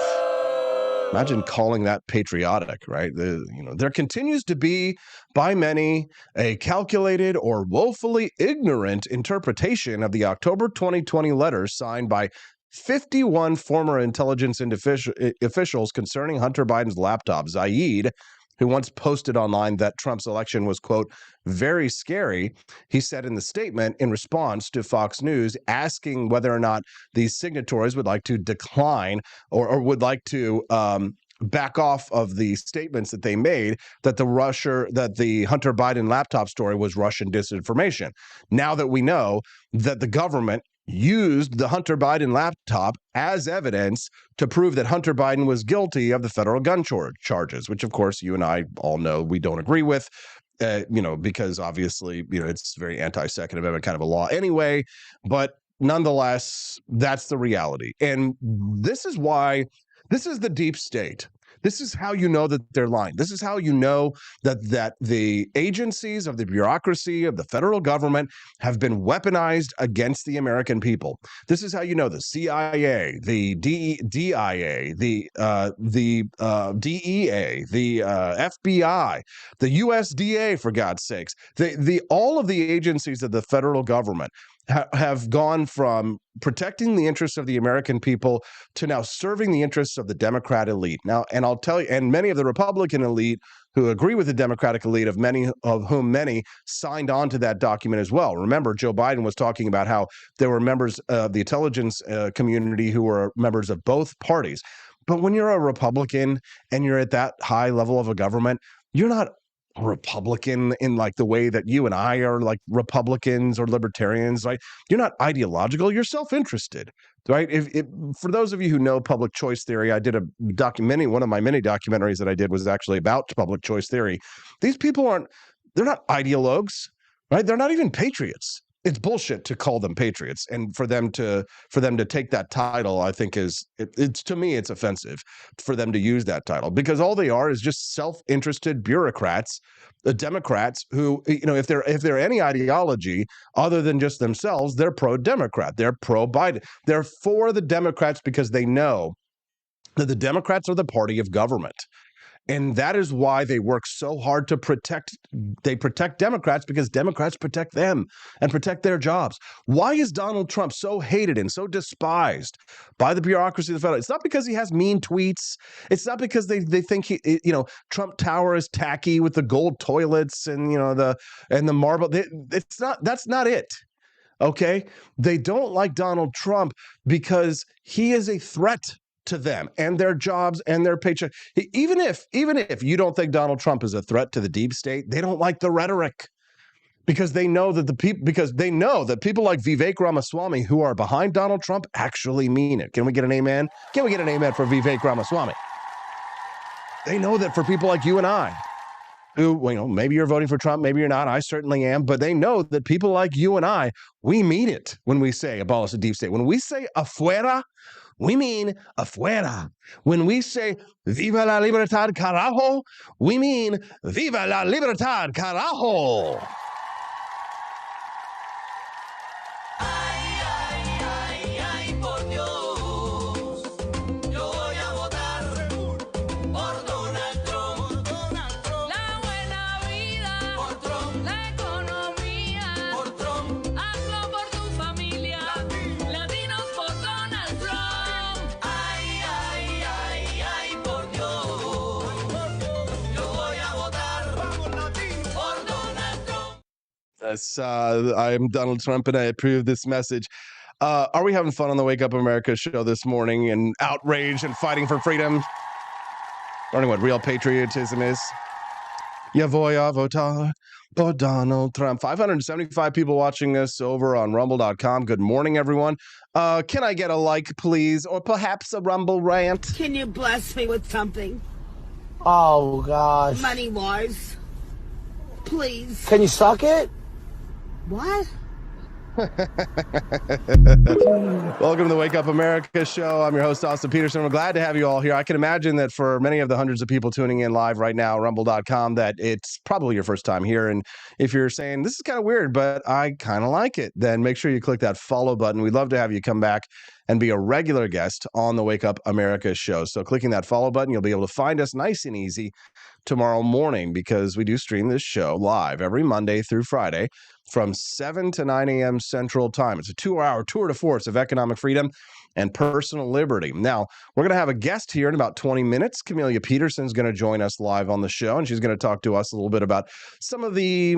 Imagine calling that patriotic, right? There continues to be, by many, a calculated or woefully ignorant interpretation of the October 2020 letter signed by 51 former intelligence officials concerning Hunter Biden's laptop. Zaid, who once posted online that Trump's election was, quote, very scary, he said in the statement in response to Fox News asking whether or not these signatories would like to decline or would like to back off of the statements that they made that the Hunter Biden laptop story was Russian disinformation. Now that we know that the government used the Hunter Biden laptop as evidence to prove that Hunter Biden was guilty of the federal gun charges, which of course you and I all know we don't agree with, because obviously, it's very anti-Second Amendment kind of a law anyway, but nonetheless, that's the reality. And this is the deep state. This is how you know that they're lying. This is how you know that the agencies of the bureaucracy of the federal government have been weaponized against the American people. This is how you know the CIA, the DIA, the DEA, the FBI, the USDA, for God's sakes, all of the agencies of the federal government have gone from protecting the interests of the American people to now serving the interests of the Democrat elite. Now, and I'll tell you, and many of the Republican elite who agree with the Democratic elite, of whom many signed on to that document as well. Remember, Joe Biden was talking about how there were members of the intelligence community who were members of both parties. But when you're a Republican and you're at that high level of a government, you're not a Republican in like the way that you and I are like Republicans or libertarians. Like, you're not ideological, you're self-interested, right? If for those of you who know public choice theory, I did one of my many documentaries that I did was actually about public choice theory. These people they're not ideologues, right? They're not even patriots. It's bullshit to call them patriots, and for them to take that title, I think it's to me it's offensive for them to use that title, because all they are is just self-interested bureaucrats, the Democrats who, if they're any ideology other than just themselves, they're pro-Democrat, they're pro-Biden, they're for the Democrats because they know that the Democrats are the party of government. And that is why they work so hard to protect Democrats, because Democrats protect them and protect their jobs. Why is Donald Trump so hated and so despised by the bureaucracy of the federal? It's not because he has mean tweets. It's not because they think Trump Tower is tacky with the gold toilets and the marble. That's not it. Okay? They don't like Donald Trump because he is a threat to them and their jobs and their paycheck. Even if you don't think Donald Trump is a threat to the deep state, they don't like the rhetoric, because they know that people like Vivek Ramaswamy, who are behind Donald Trump, actually mean it. Can we get an amen? Can we get an amen for Vivek Ramaswamy? They know that for people like you and I, who, maybe you're voting for Trump, maybe you're not. I certainly am. But they know that people like you and I, we mean it when we say abolish the deep state. When we say afuera, we mean afuera. When we say viva la libertad, carajo, we mean viva la libertad, carajo. Yes, I am Donald Trump and I approve this message. Are we having fun on the Wake Up America show this morning and outrage and fighting for freedom? Learning what real patriotism is? Ya voy a votar por Donald Trump. 575 people watching us over on rumble.com. Good morning, everyone. Can I get a like, please? Or perhaps a Rumble rant? Can you bless me with something? Oh, gosh. Money-wise. Please. Can you suck it? What? Welcome to the Wake Up America show. I'm your host, Austin Peterson. We're glad to have you all here. I can imagine that for many of the hundreds of people tuning in live right now, rumble.com, that it's probably your first time here. And if you're saying, this is kind of weird, but I kind of like it, then make sure you click that follow button. We'd love to have you come back and be a regular guest on the Wake Up America show. So clicking that follow button, you'll be able to find us nice and easy tomorrow morning, because we do stream this show live every Monday through Friday from 7 to 9 a.m. Central Time. It's a 2-hour tour de force of economic freedom and personal liberty. Now, we're going to have a guest here in about 20 minutes. Camelia Peterson's going to join us live on the show, and she's going to talk to us a little bit about some of the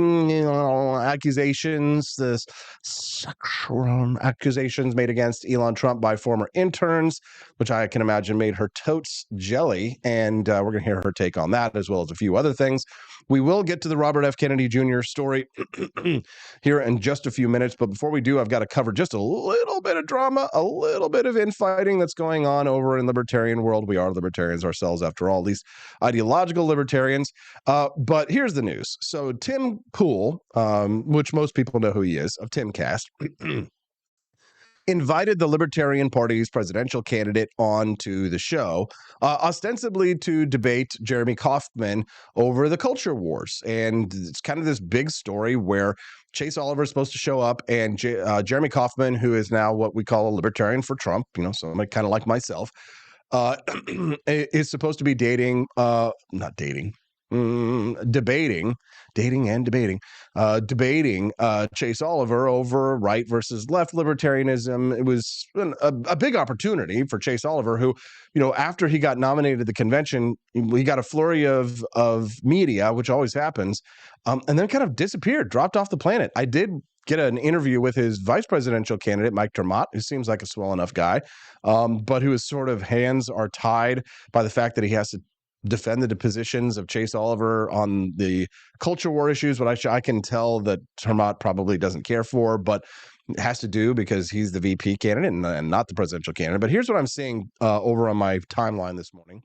accusations, the sexual accusations made against Elon Trump by former interns, which I can imagine made her totes jelly, and we're going to hear her take on that, as well as a few other things. We will get to the Robert F. Kennedy Jr. story here in just a few minutes, but before we do, I've got to cover just a little bit of drama, a little bit of infighting that's going on over in libertarian world. We are libertarians ourselves, after all, at least ideological libertarians. But here's the news. So Tim Pool, which most people know who he is, of Timcast, invited the Libertarian Party's presidential candidate onto the show, ostensibly to debate Jeremy Kauffman over the culture wars. And it's kind of this big story where Chase Oliver is supposed to show up, and Jeremy Kauffman, who is now what we call a libertarian for Trump, somebody kind of like myself, is supposed to be debating Chase Oliver over right versus left libertarianism. It was a big opportunity for Chase Oliver, who, after he got nominated at the convention, he got a flurry of media, which always happens, and then kind of disappeared, dropped off the planet. I did get an interview with his vice presidential candidate, Mike Dermott, who seems like a swell enough guy, but whose sort of hands are tied by the fact that he has to defend the positions of Chase Oliver on the culture war issues, what I can tell that Dermott probably doesn't care for, but it has to do because he's the VP candidate and not the presidential candidate. But here's what I'm seeing over on my timeline this morning.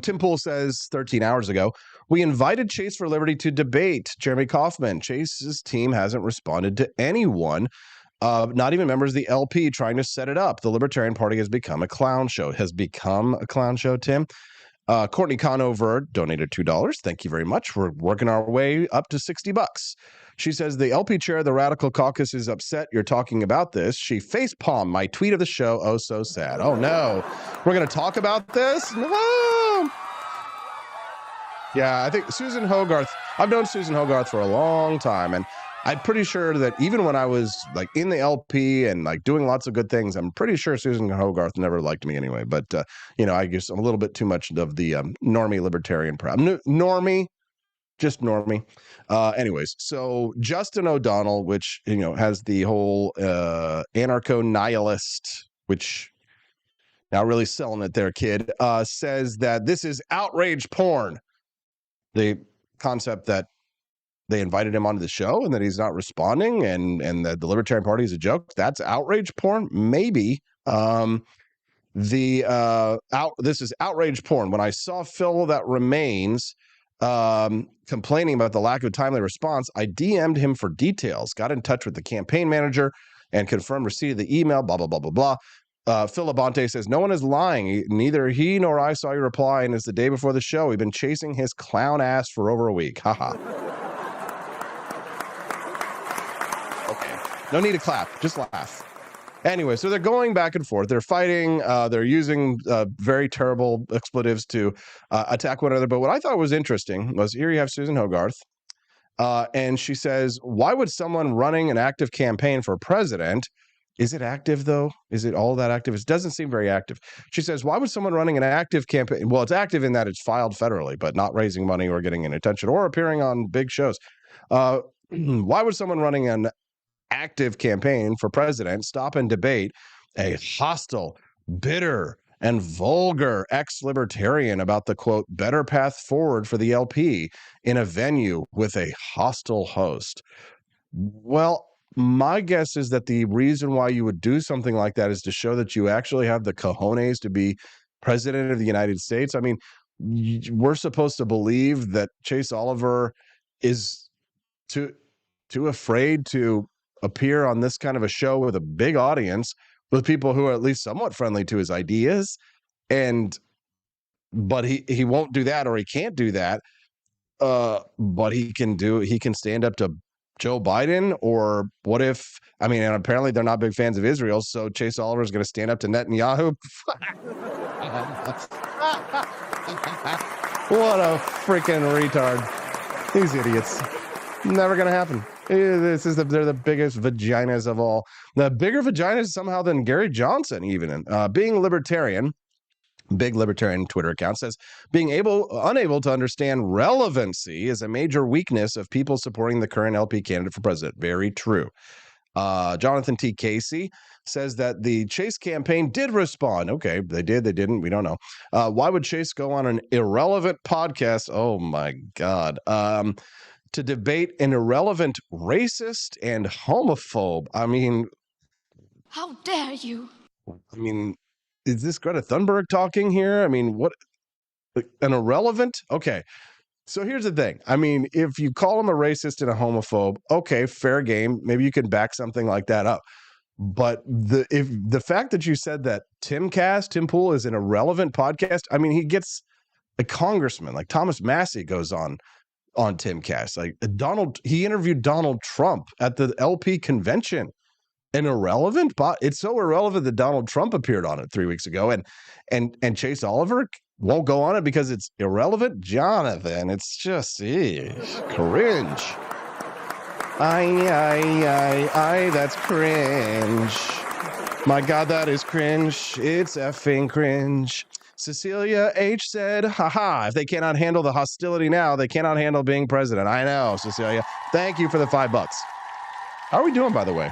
Tim Pool says 13 hours ago, we invited Chase for Liberty to debate Jeremy Kauffman. Chase's team hasn't responded to anyone, not even members of the LP, trying to set it up. The Libertarian Party has become a clown show. Tim. Courtney Conover donated $2. Thank you very much. We're working our way up to $60. She says, the LP chair of the Radical Caucus is upset you're talking about this. She facepalmed my tweet of the show. Oh, so sad. Oh, no. We're going to talk about this? No. Yeah, I think Susan Hogarth, I've known Susan Hogarth for a long time, and I'm pretty sure that even when I was like in the LP and like doing lots of good things, I'm pretty sure Susan Hogarth never liked me anyway. But, I guess I'm a little bit too much of the normie libertarian normie. Just normie. Anyways, so Justin O'Donnell, which, has the whole anarcho-nihilist, which now really selling it there, kid, says that this is outrage porn. The concept that they invited him onto the show and that he's not responding and that the Libertarian Party is a joke, that's outrage porn? Maybe. This is outrage porn. When I saw Phil That Remains complaining about the lack of timely response, I DM'd him for details, got in touch with the campaign manager and confirmed receipt of the email, blah, blah, blah, blah, blah. Phil Labonte says, no one is lying. Neither he nor I saw your reply, and it's the day before the show. We've been chasing his clown ass for over a week. Haha. Okay. No need to clap. Just laugh. Anyway, so they're going back and forth. They're fighting. They're using very terrible expletives to attack one another. But what I thought was interesting was here you have Susan Hogarth, and she says, why would someone running an active campaign for president, is it active though? Is it all that active? It doesn't seem very active. She says, why would someone running an active campaign? Well, it's active in that it's filed federally, but not raising money or getting any attention or appearing on big shows. Why would someone running an active campaign for president stop and debate a hostile, bitter, and vulgar ex-libertarian about the quote better path forward for the LP in a venue with a hostile host? Well, my guess is that the reason why you would do something like that is to show that you actually have the cojones to be president of the United States. I mean, we're supposed to believe that Chase Oliver is too afraid to appear on this kind of a show with a big audience with people who are at least somewhat friendly to his ideas, but he won't do that, or he can't do that. But he can stand up to Joe Biden, or what if, I mean, and apparently they're not big fans of Israel, so Chase Oliver is going to stand up to Netanyahu. What a freaking retard. These idiots. Never going to happen. They're the biggest vaginas of all. The bigger vaginas somehow than Gary Johnson, even. Being libertarian, big libertarian Twitter account says, being unable to understand relevancy is a major weakness of people supporting the current LP candidate for president. Very true. Jonathan T. Casey says that the Chase campaign did respond. Okay, they did, they didn't, we don't know. Why would Chase go on an irrelevant podcast? Oh my God. To debate an irrelevant racist and homophobe. I mean, how dare you? I mean, is this Greta Thunberg talking here? I mean, what, an irrelevant? Okay. So here's the thing. I mean, if you call him a racist and a homophobe, okay, fair game. Maybe you can back something like that up. But the fact that you said that Tim Pool is an irrelevant podcast, I mean, he gets a congressman like Thomas Massey goes on Timcast. Like he interviewed Donald Trump at the LP convention. An irrelevant, but it's so irrelevant that Donald Trump appeared on it 3 weeks ago, and Chase Oliver won't go on it because it's irrelevant. Jonathan, it's just cringe. That's cringe. My God, that is cringe. It's effing cringe. Cecilia H. said, haha, if they cannot handle the hostility now, they cannot handle being president. I know, Cecilia. Thank you for the $5. How are we doing, by the way?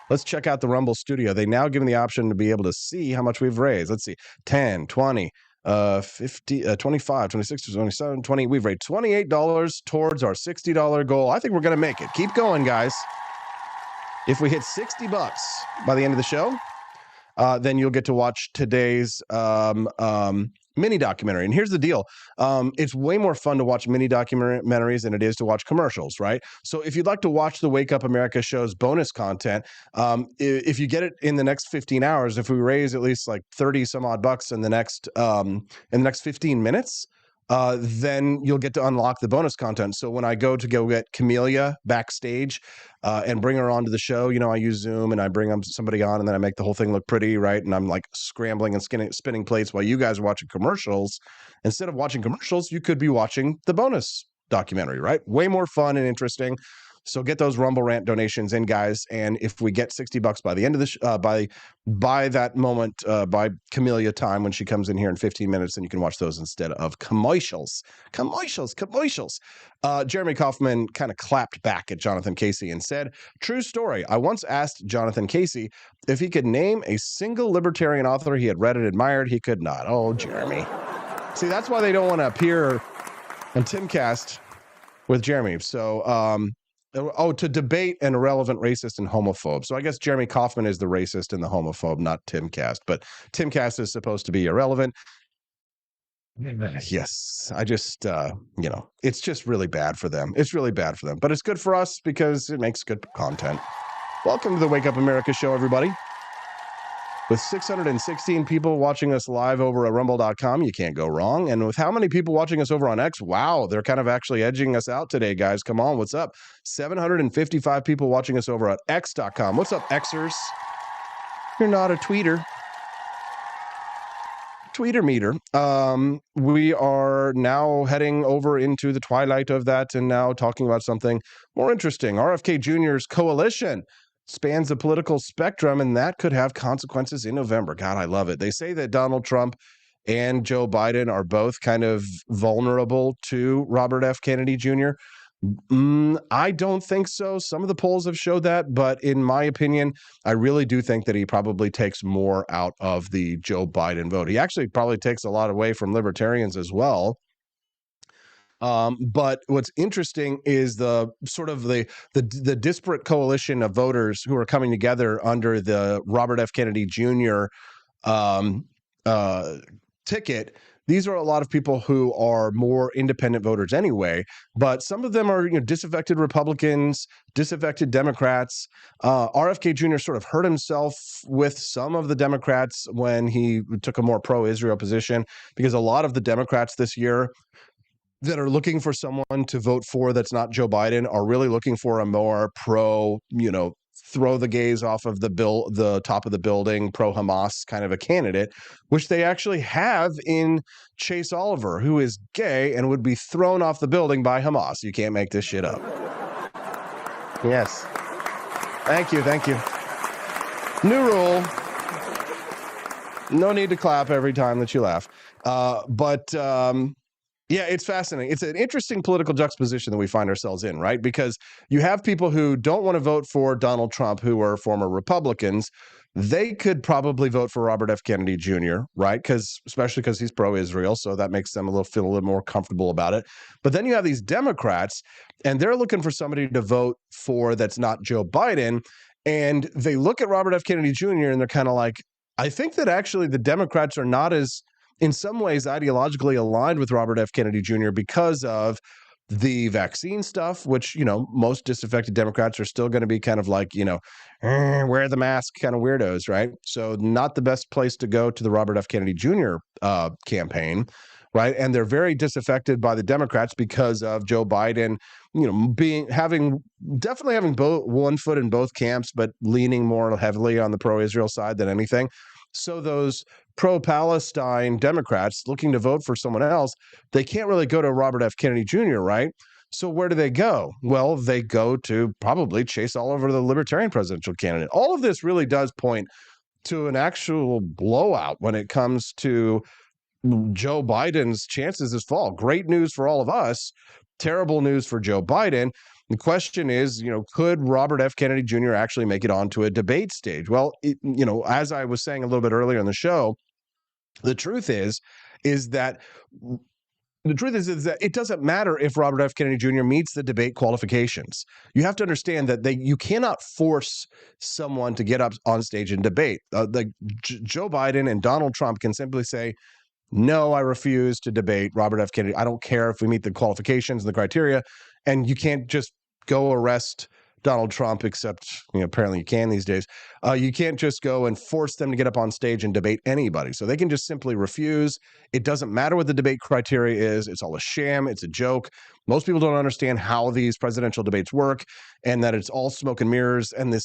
Let's check out the Rumble Studio. They now give me the option to be able to see how much we've raised. Let's see. 10, 20, 50, 25, 26, 27, 20. We've raised $28 towards our $60 goal. I think we're going to make it. Keep going, guys. If we hit $60 by the end of the show, then you'll get to watch today's mini documentary. And here's the deal. It's way more fun to watch mini documentaries than it is to watch commercials, right? So if you'd like to watch the Wake Up America show's bonus content, if you get it in the next 15 hours, if we raise at least like 30 some odd bucks in the next 15 minutes, then you'll get to unlock the bonus content. So when I go get Camellia backstage and bring her onto the show, I use Zoom and I bring somebody on and then I make the whole thing look pretty, right? And I'm like scrambling and spinning plates while you guys are watching commercials. Instead of watching commercials, you could be watching the bonus documentary, right? Way more fun and interesting. So get those Rumble Rant donations in, guys. And if we get $60 by the end of the by that moment, by Camellia time when she comes in here in 15 minutes, then you can watch those instead of commercials. Jeremy Kaufman kind of clapped back at Jonathan Casey and said, true story. I once asked Jonathan Casey if he could name a single libertarian author he had read and admired. He could not. Oh, Jeremy. See, that's why they don't want to appear on Timcast with Jeremy. So, to debate an irrelevant racist and homophobe. So I guess Jeremy Kaufman is the racist and the homophobe, not Timcast. But Timcast is supposed to be irrelevant. Yes, I just, it's just really bad for them. It's really bad for them. But it's good for us because it makes good content. Welcome to the Wake Up America show, everybody. With 616 people watching us live over at rumble.com, you can't go wrong. And with how many people watching us over on X? Wow, they're kind of actually edging us out today, guys. Come on, what's up? 755 people watching us over at x.com. What's up, Xers? You're not a tweeter. Tweeter meter. We are now heading over into the twilight of that and now talking about something more interesting. RFK Jr.'s coalition spans the political spectrum, and that could have consequences in November. God, I love it. They say that Donald Trump and Joe Biden are both kind of vulnerable to Robert F. Kennedy Jr., I don't think so. Some of the polls have showed that, but in my opinion, I really do think that he probably takes more out of the Joe Biden vote. He actually probably takes a lot away from libertarians as well. But what's interesting is the sort of the disparate coalition of voters who are coming together under the Robert F. Kennedy Jr. Um, uh, ticket. These are a lot of people who are more independent voters anyway, but some of them are disaffected Republicans, disaffected Democrats. RFK Jr. sort of hurt himself with some of the Democrats when he took a more pro-Israel position, because a lot of the Democrats this year that are looking for someone to vote for that's not Joe Biden are really looking for a more pro, throw the gays off of the top of the building, pro-Hamas kind of a candidate, which they actually have in Chase Oliver, who is gay and would be thrown off the building by Hamas. You can't make this shit up. Yes. Thank you. New rule. No need to clap every time that you laugh. Yeah, it's fascinating. It's an interesting political juxtaposition that we find ourselves in, right? Because you have people who don't want to vote for Donald Trump, who are former Republicans. They could probably vote for Robert F. Kennedy Jr., right? Especially because he's pro-Israel, so that makes them feel a little more comfortable about it. But then you have these Democrats, and they're looking for somebody to vote for that's not Joe Biden. And they look at Robert F. Kennedy Jr., and they're kind of like, I think that actually the Democrats are not as, in some ways, ideologically aligned with Robert F. Kennedy Jr. because of the vaccine stuff, which, most disaffected Democrats are still going to be kind of like, wear the mask kind of weirdos, right? So not the best place to go to the Robert F. Kennedy Jr. Campaign, right? And they're very disaffected by the Democrats because of Joe Biden, definitely having one foot in both camps, but leaning more heavily on the pro-Israel side than anything. So those pro-Palestine Democrats looking to vote for someone else, they can't really go to Robert F. Kennedy Jr., right? So where do they go? Well, they go to probably Chase Oliver, the Libertarian presidential candidate. All of this really does point to an actual blowout when it comes to Joe Biden's chances this fall. Great news for all of us, terrible news for Joe Biden. The question is, could Robert F. Kennedy Jr. actually make it onto a debate stage? Well, as I was saying a little bit earlier in the show, the truth is that it doesn't matter if Robert F. Kennedy Jr. meets the debate qualifications. You have to understand that you cannot force someone to get up on stage and debate. Joe Biden and Donald Trump can simply say, no, I refuse to debate Robert F. Kennedy. I don't care if we meet the qualifications and the criteria. And you can't just go arrest Donald Trump, except apparently you can these days. You can't just go and force them to get up on stage and debate anybody. So they can just simply refuse. It doesn't matter what the debate criteria is. It's all a sham. It's a joke. Most people don't understand how these presidential debates work, and that it's all smoke and mirrors. And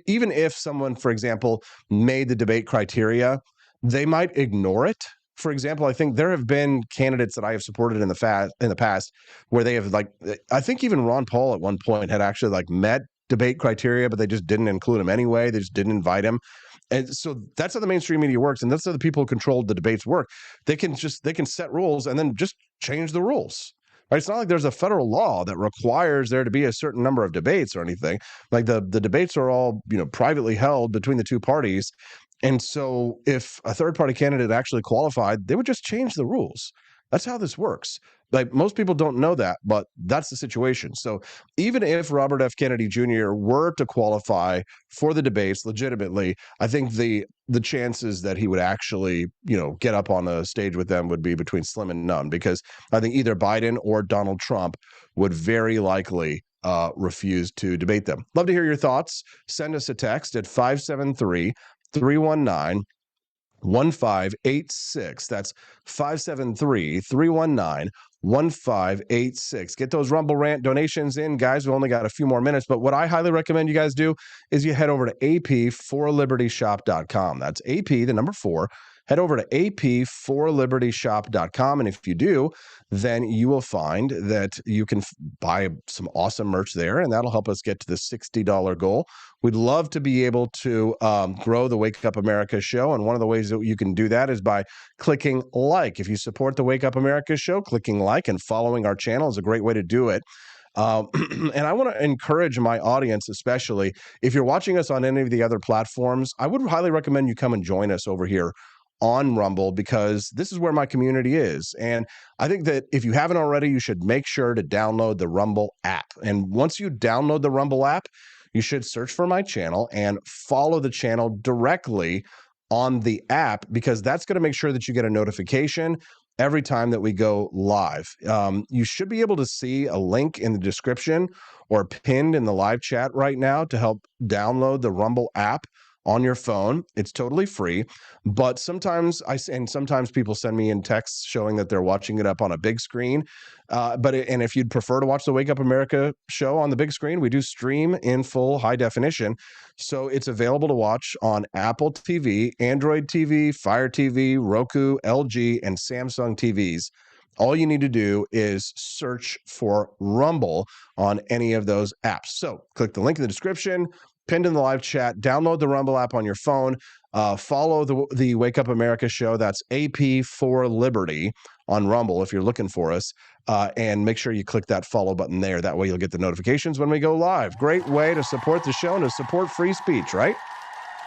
even if someone, for example, made the debate criteria, they might ignore it. For example, I think there have been candidates that I have supported in the past where they have, I think even Ron Paul at one point had actually met debate criteria, but they just didn't include him anyway. They just didn't invite him. And so that's how the mainstream media works. And that's how the people who control the debates work. They can set rules and then just change the rules. Right? It's not like there's a federal law that requires there to be a certain number of debates or anything. Like the debates are all, privately held between the two parties. And so if a third-party candidate actually qualified, they would just change the rules. That's how this works. Most people don't know that, but that's the situation. So even if Robert F. Kennedy Jr. were to qualify for the debates legitimately, I think the chances that he would actually, get up on a stage with them would be between slim and none, because I think either Biden or Donald Trump would very likely refuse to debate them. Love to hear your thoughts. Send us a text at 573-319-1586. That's 573-319-1586. Get those Rumble Rant donations in, guys. We've only got a few more minutes, but what I highly recommend you guys do is you head over to ap4libertyshop.com. That's AP, the number 4. Head over to ap4libertyshop.com, and if you do, then you will find that you can buy some awesome merch there, and that'll help us get to the $60 goal. We'd love to be able to grow the Wake Up America show, and one of the ways that you can do that is by clicking like. If you support the Wake Up America show, clicking like and following our channel is a great way to do it. And I want to encourage my audience, especially if you're watching us on any of the other platforms, I would highly recommend you come and join us over here on Rumble, because this is where my community is. And I think that if you haven't already, you should make sure to download the Rumble app. And once you download the Rumble app, you should search for my channel and follow the channel directly on the app, because that's going to make sure that you get a notification every time that we go live. You should be able to see a link in the description or pinned in the live chat right now to help download the Rumble app on your phone. It's totally free, but sometimes people send me in texts showing that they're watching it up on a big screen. And if you'd prefer to watch the Wake Up America show on the big screen, we do stream in full high definition. So it's available to watch on Apple TV, Android TV, Fire TV, Roku, LG, and Samsung TVs. All you need to do is search for Rumble on any of those apps. So click the link in the description, pinned in the live chat, download the Rumble app on your phone, follow the Wake Up America show. That's AP for Liberty on Rumble if you're looking for us, and make sure you click that follow button there. That way you'll get the notifications when we go live. Great way to support the show and to support free speech, right?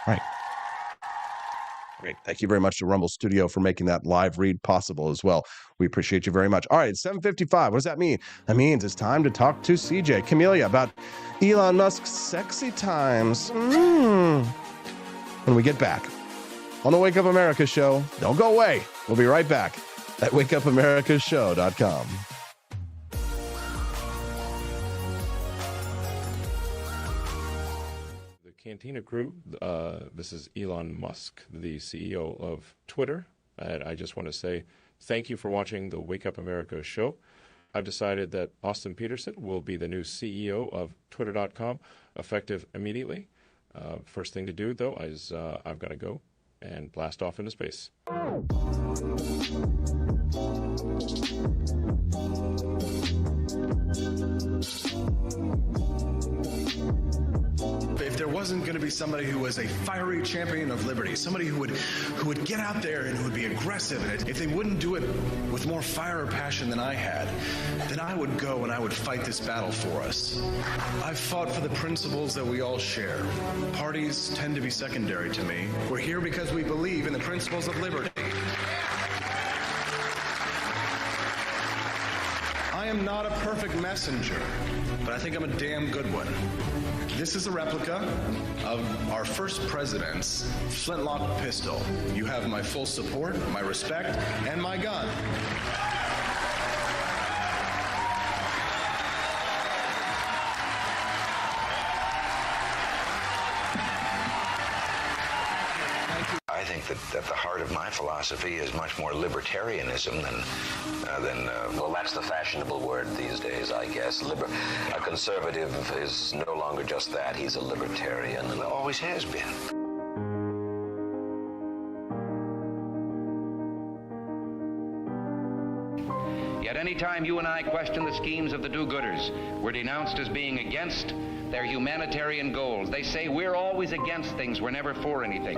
Right. Great. Thank you very much to Rumble Studio for making that live read possible as well. We appreciate you very much. All right, it's 7:55. What does that mean? That means it's time to talk to CJ Camellia about Elon Musk's sexy times. When we get back on the Wake Up America show. Don't go away. We'll be right back at wakeupamericashow.com. Cantina crew, this is Elon Musk, the CEO of Twitter, and I just want to say thank you for watching the Wake Up America show. I've decided that Austin Peterson will be the new CEO of Twitter.com, effective immediately. First thing to do, though, is I've got to go and blast off into space. If there wasn't going to be somebody who was a fiery champion of liberty, somebody who would get out there and who would be aggressive, and if they wouldn't do it with more fire or passion than I had, then I would go and I would fight this battle for us. I've fought for the principles that we all share. Parties tend to be secondary to me. We're here because we believe in the principles of liberty. I am not a perfect messenger, but I think I'm a damn good one. This is a replica of our first president's flintlock pistol. You have my full support, my respect, and my gun. I think that at the heart of my philosophy is much more libertarianism than well, that's the fashionable word these days, I guess. A conservative is no longer just that. He's a libertarian and always has been. Yet any time you and I question the schemes of the do-gooders, we're denounced as being against their humanitarian goals. They say we're always against things, we're never for anything.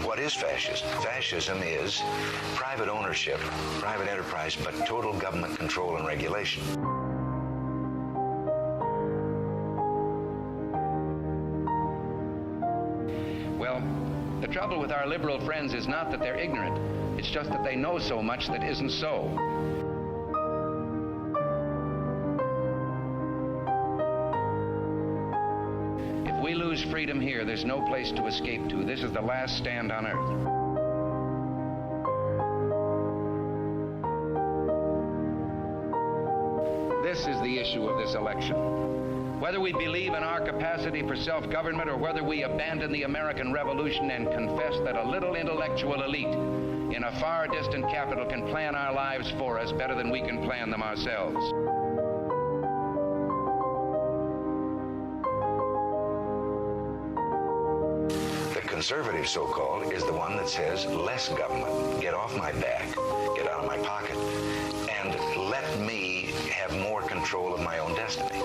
What is fascist? Fascism is private ownership, private enterprise, but total government control and regulation. Well, the trouble with our liberal friends is not that they're ignorant. It's just that they know so much that isn't so. If we lose freedom here, there's no place to escape to. This is the last stand on earth. This is the issue of this election. Whether we believe in our capacity for self-government or whether we abandon the American Revolution and confess that a little intellectual elite in a far distant capital can plan our lives for us better than we can plan them ourselves. The conservative, so-called, is the one that says less government. Get off my back, get out of my pocket, and let me have more control of my own destiny.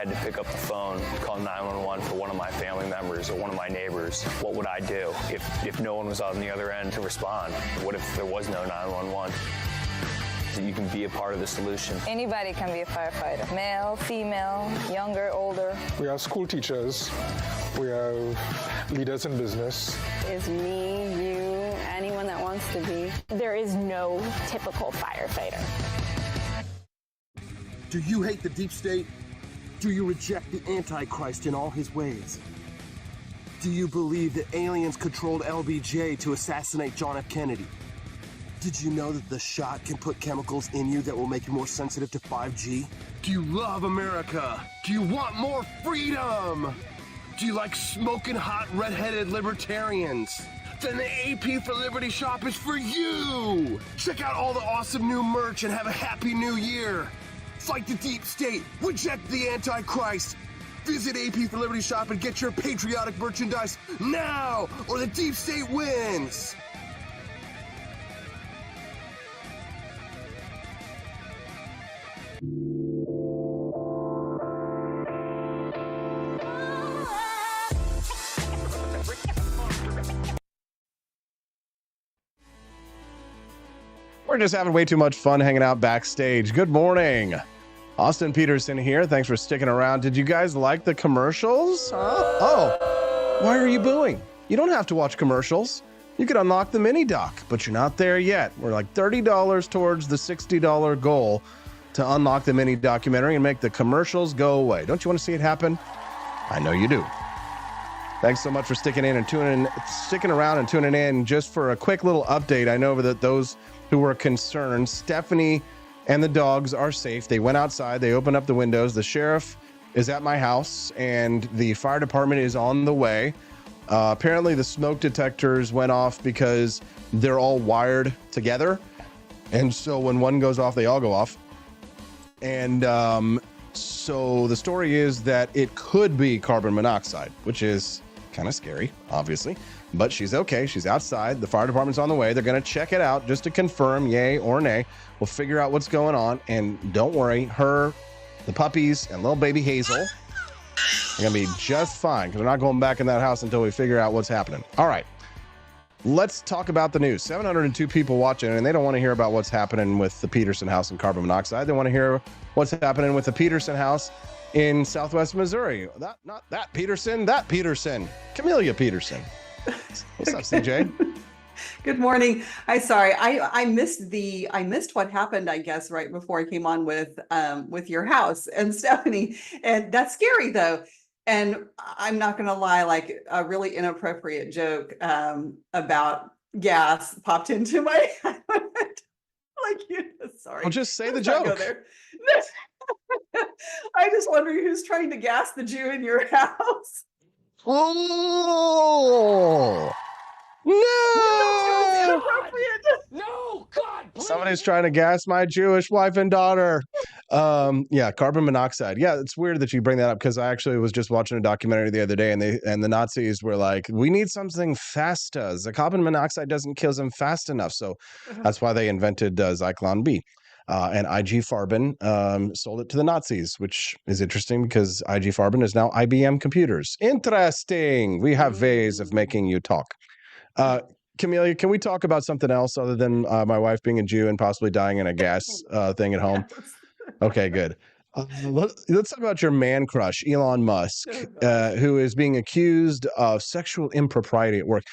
had to pick up the phone, call 911 for one of my family members or one of my neighbors, what would I do if no one was on the other end to respond? What if there was no 911? You can be a part of the solution. Anybody can be a firefighter. Male, female, younger, older. We have school teachers. We have leaders in business. Is me, you, anyone that wants to be. There is no typical firefighter. Do you hate the deep state? Do you reject the Antichrist in all his ways? Do you believe that aliens controlled LBJ to assassinate John F. Kennedy? Did you know that the shot can put chemicals in you that will make you more sensitive to 5G? Do you love America? Do you want more freedom? Do you like smoking hot redheaded libertarians? Then the AP for Liberty shop is for you! Check out all the awesome new merch and have a happy new year! Fight the deep state, reject the Antichrist! Visit AP for Liberty shop and get your patriotic merchandise now, or the deep state wins! We're just having way too much fun hanging out backstage. Good morning. Austin Peterson here. Thanks for sticking around. Did you guys like the commercials? Oh, why are you booing? You don't have to watch commercials. You could unlock the mini doc, but you're not there yet. We're like $30 towards the $60 goal to unlock the mini documentary and make the commercials go away. Don't you want to see it happen? I know you do. Thanks so much for sticking around and tuning in. Just for a quick little update, I know that those who were concerned, Stephanie and the dogs are safe. They went outside, they opened up the windows. The sheriff is at my house and the fire department is on the way. Apparently the smoke detectors went off because they're all wired together. And so when one goes off, they all go off. And so the story is that it could be carbon monoxide, which is kind of scary, obviously. But she's okay. She's outside. The fire department's on the way. They're going to check it out just to confirm yay or nay. We'll figure out what's going on. And don't worry, her, the puppies, and little baby Hazel are going to be just fine because we're not going back in that house until we figure out what's happening. All right. Let's talk about the news. 702 people watching, and they don't want to hear about what's happening with the Peterson house and carbon monoxide. They want to hear what's happening with the Peterson house in Southwest Missouri. Not that Peterson, that Peterson. Camellia Peterson. What's up, CJ? Good morning. I missed what happened, I guess, right before I came on with your house and Stephanie. And that's scary though. And I'm not going to lie, like a really inappropriate joke about gas popped into my head. Sorry. Well, just say the joke. Go there. I just wonder who's trying to gas the Jew in your house. Oh no! No, God, please. Somebody's trying to gas my Jewish wife and daughter. Yeah, carbon monoxide. Yeah, it's weird that you bring that up because I actually was just watching a documentary the other day, and the Nazis were like, "We need something faster. The carbon monoxide doesn't kill them fast enough." So that's why they invented Zyklon B. And IG Farben sold it to the Nazis, which is interesting because IG Farben is now IBM Computers. Interesting. We have ways of making you talk. Camellia, can we talk about something else other than my wife being a Jew and possibly dying in a gas thing at home? Okay, good. Let's talk about your man crush, Elon Musk, who is being accused of sexual impropriety at work.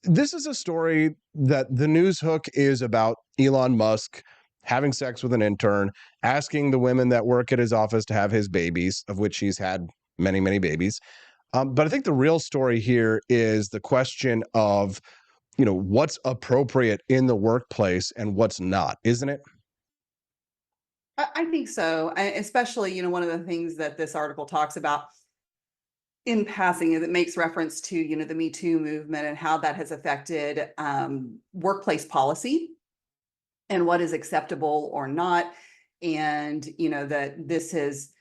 This is a story that the news hook is about Elon Musk having sex with an intern, asking the women that work at his office to have his babies, of which he's had many, many babies. But I think the real story here is the question of, what's appropriate in the workplace and what's not, isn't it? I think so. Especially, one of the things that this article talks about in passing is it makes reference to, the Me Too movement and how that has affected workplace policy and what is acceptable or not. And, that this is,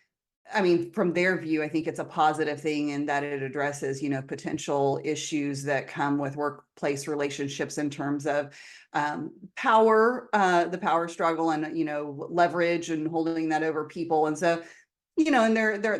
from their view, I think it's a positive thing in that it addresses, potential issues that come with workplace relationships in terms of power, the power struggle and, leverage and holding that over people. And so And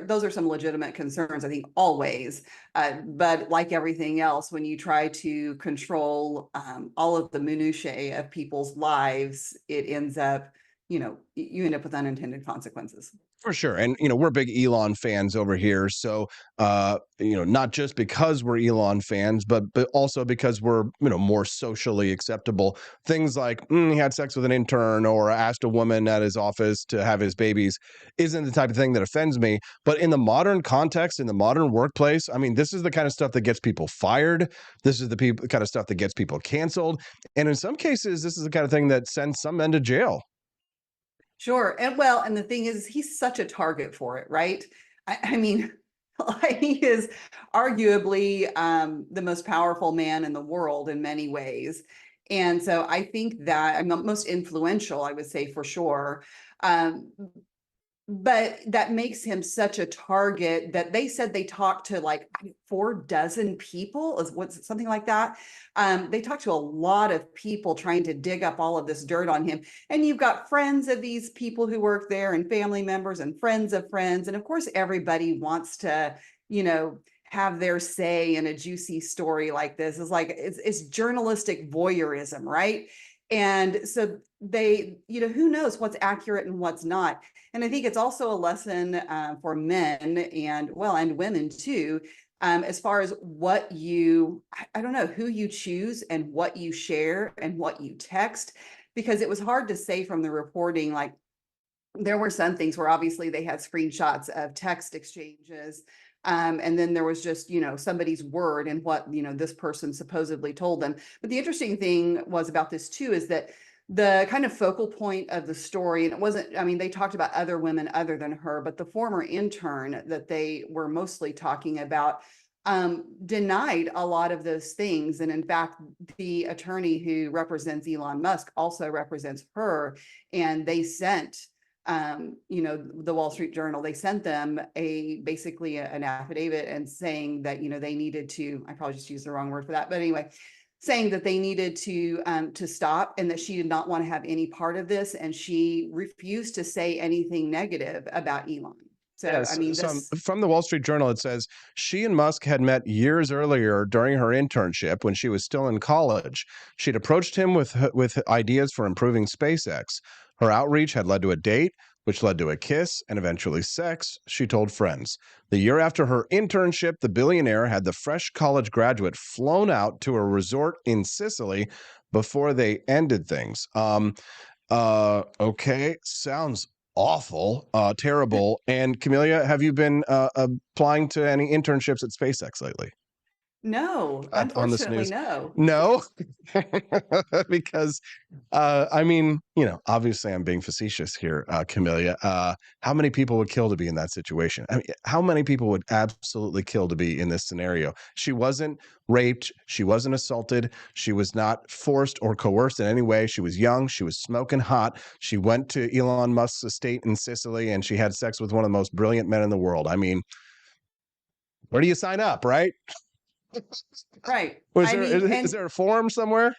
those are some legitimate concerns, I think, always. But like everything else, when you try to control all of the minutiae of people's lives, it ends up, you end up with unintended consequences. For sure. And, we're big Elon fans over here. So, not just because we're Elon fans, but also because we're, more socially acceptable. Things like he had sex with an intern or asked a woman at his office to have his babies isn't the type of thing that offends me. But in the modern context, in the modern workplace, I mean, this is the kind of stuff that gets people fired. This is the kind of stuff that gets people canceled. And in some cases, this is the kind of thing that sends some men to jail. Sure. And the thing is, he's such a target for it, right? I mean, he is arguably the most powerful man in the world in many ways. And so I think that I'm the most influential, I would say for sure. But that makes him such a target that they said they talked to like 4 dozen people, something like that. They talked to a lot of people trying to dig up all of this dirt on him. And you've got friends of these people who work there and family members and friends of friends. And of course, everybody wants to, have their say in a juicy story like this. It's journalistic voyeurism, right? And so they, who knows what's accurate and what's not. And I think it's also a lesson for men and women too, as far as what I don't know, who you choose and what you share and what you text, because it was hard to say from the reporting, like there were some things where obviously they had screenshots of text exchanges. And then there was just, somebody's word and what, this person supposedly told them. But the interesting thing was about this too, is that the kind of focal point of the story, and it wasn't, they talked about other women other than her, but the former intern that they were mostly talking about denied a lot of those things. And in fact, the attorney who represents Elon Musk also represents her. And they sent the Wall Street Journal, they sent them basically an affidavit and saying that, they needed to, I probably just used the wrong word for that, but anyway, saying that they needed to stop and that she did not want to have any part of this. And she refused to say anything negative about Elon. So, yes, from the Wall Street Journal, it says she and Musk had met years earlier during her internship when she was still in college. She'd approached him with ideas for improving SpaceX. Her outreach had led to a date, which led to a kiss and eventually sex, she told friends. The year after her internship, the billionaire had the fresh college graduate flown out to a resort in Sicily before they ended things. Okay, sounds awful, terrible. And Camelia, have you been applying to any internships at SpaceX lately? No, On the unfortunately, snooze? no. No, because obviously I'm being facetious here, Camelia. How many people would kill to be in that situation? I mean, how many people would absolutely kill to be in this scenario? She wasn't raped. She wasn't assaulted. She was not forced or coerced in any way. She was young. She was smoking hot. She went to Elon Musk's estate in Sicily and she had sex with one of the most brilliant men in the world. I mean, where do you sign up, right? Right. Is there a form somewhere?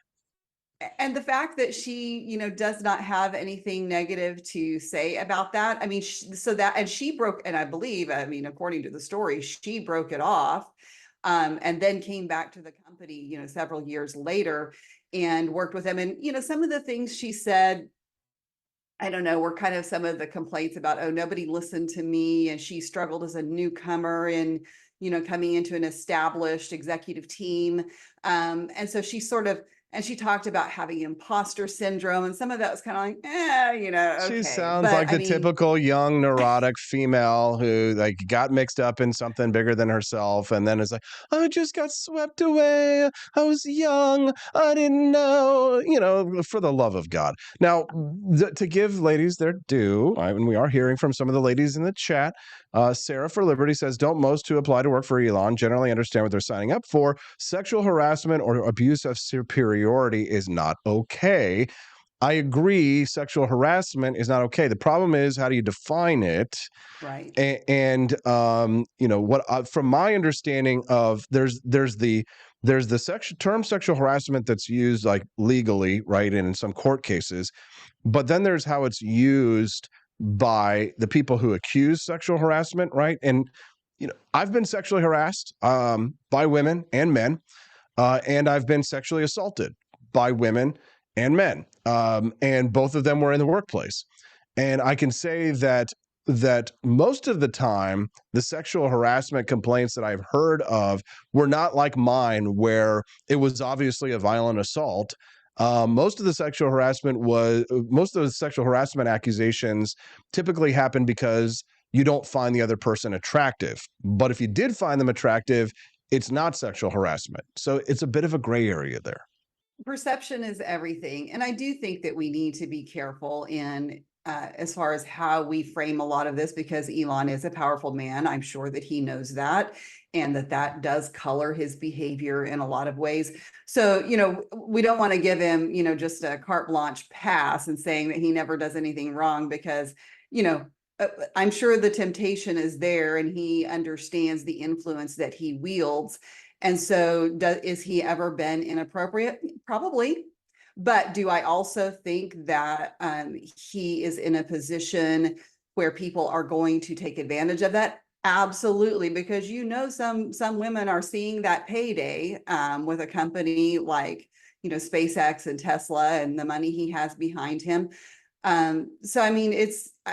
And the fact that she, does not have anything negative to say about that. I mean, she broke, and I believe, according to the story, she broke it off and then came back to the company, several years later and worked with them. And, some of the things she said, I don't know, were kind of some of the complaints about, oh, nobody listened to me. And she struggled as a newcomer and, coming into an established executive team. And so she she talked about having imposter syndrome, and some of that was kind of like, okay. She sounds like the typical young neurotic female who got mixed up in something bigger than herself, and then is like, I just got swept away. I was young. I didn't know. For the love of God. Now, to give ladies their due, and we are hearing from some of the ladies in the chat. Sarah for Liberty says, don't most who apply to work for Elon generally understand what they're signing up for? Sexual harassment or abuse of superiority is not okay. I agree. Sexual harassment is not okay. The problem is, how do you define it? Right. And from my understanding of there's the term sexual harassment that's used like legally, right, and in some court cases, but then there's how it's used by the people who accuse sexual harassment, right? And I've been sexually harassed by women and men, and I've been sexually assaulted by women and men, and both of them were in the workplace. And I can say that most of the time, the sexual harassment complaints that I've heard of were not like mine, where it was obviously a violent assault. Most of the sexual harassment accusations typically happen because you don't find the other person attractive. But if you did find them attractive, it's not sexual harassment. So it's a bit of a gray area there. Perception is everything. And I do think that we need to be careful in as far as how we frame a lot of this, because Elon is a powerful man. I'm sure that he knows that, and that does color his behavior in a lot of ways. So, we don't want to give him, just a carte blanche pass and saying that he never does anything wrong, because, I'm sure the temptation is there and he understands the influence that he wields. And so is he ever been inappropriate? Probably. But do I also think that he is in a position where people are going to take advantage of that? Absolutely, because some women are seeing that payday with a company like SpaceX and Tesla and the money he has behind him. So I mean,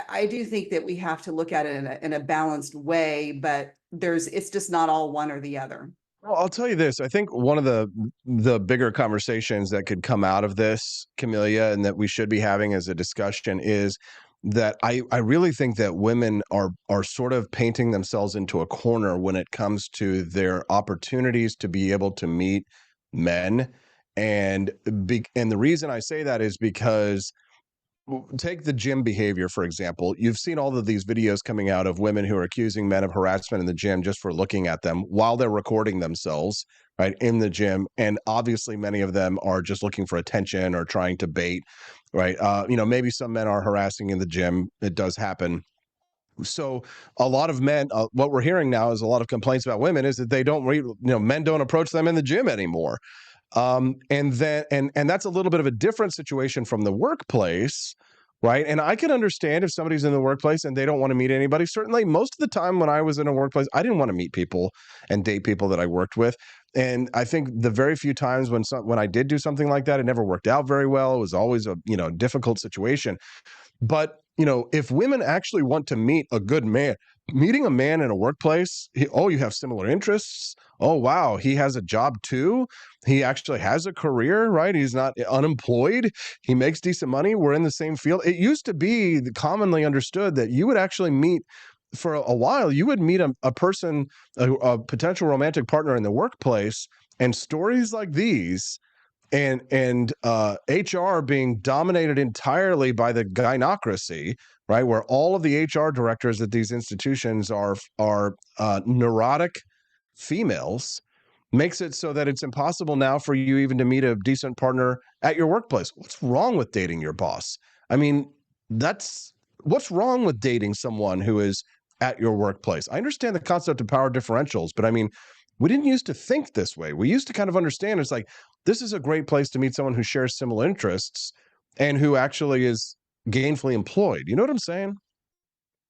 I do think that we have to look at it in a balanced way, but it's just not all one or the other. Well, I'll tell you this. I think one of the bigger conversations that could come out of this, Camellia, and that we should be having as a discussion is that I really think that women are sort of painting themselves into a corner when it comes to their opportunities to be able to meet men. And the reason I say that is because take the gym behavior, for example. You've seen all of these videos coming out of women who are accusing men of harassment in the gym just for looking at them while they're recording themselves, right, in the gym. And obviously, many of them are just looking for attention or trying to bait, right? Maybe some men are harassing in the gym. It does happen. So a lot of men, what we're hearing now is a lot of complaints about women is that they don't, men don't approach them in the gym anymore. And that's a little bit of a different situation from the workplace, right? And I can understand if somebody's in the workplace and they don't want to meet anybody. Certainly, most of the time when I was in a workplace, I didn't want to meet people and date people that I worked with. And I think the very few times when I did do something like that, it never worked out very well. It was always a difficult situation. But if women actually want to meet a good man, meeting a man in a workplace, you have similar interests. Oh, wow, he has a job too. He actually has a career, right? He's not unemployed. He makes decent money. We're in the same field. It used to be commonly understood that you would actually meet for a while. You would meet a person, a potential romantic partner in the workplace, and stories like these and HR being dominated entirely by the gynocracy, right, where all of the HR directors at these institutions are neurotic females, makes it so that it's impossible now for you even to meet a decent partner at your workplace. What's wrong with dating your boss? I mean, what's wrong with dating someone who is at your workplace? I understand the concept of power differentials, but I mean, we didn't used to think this way. We used to kind of understand it's like, this is a great place to meet someone who shares similar interests and who actually is gainfully employed. You know what I'm saying?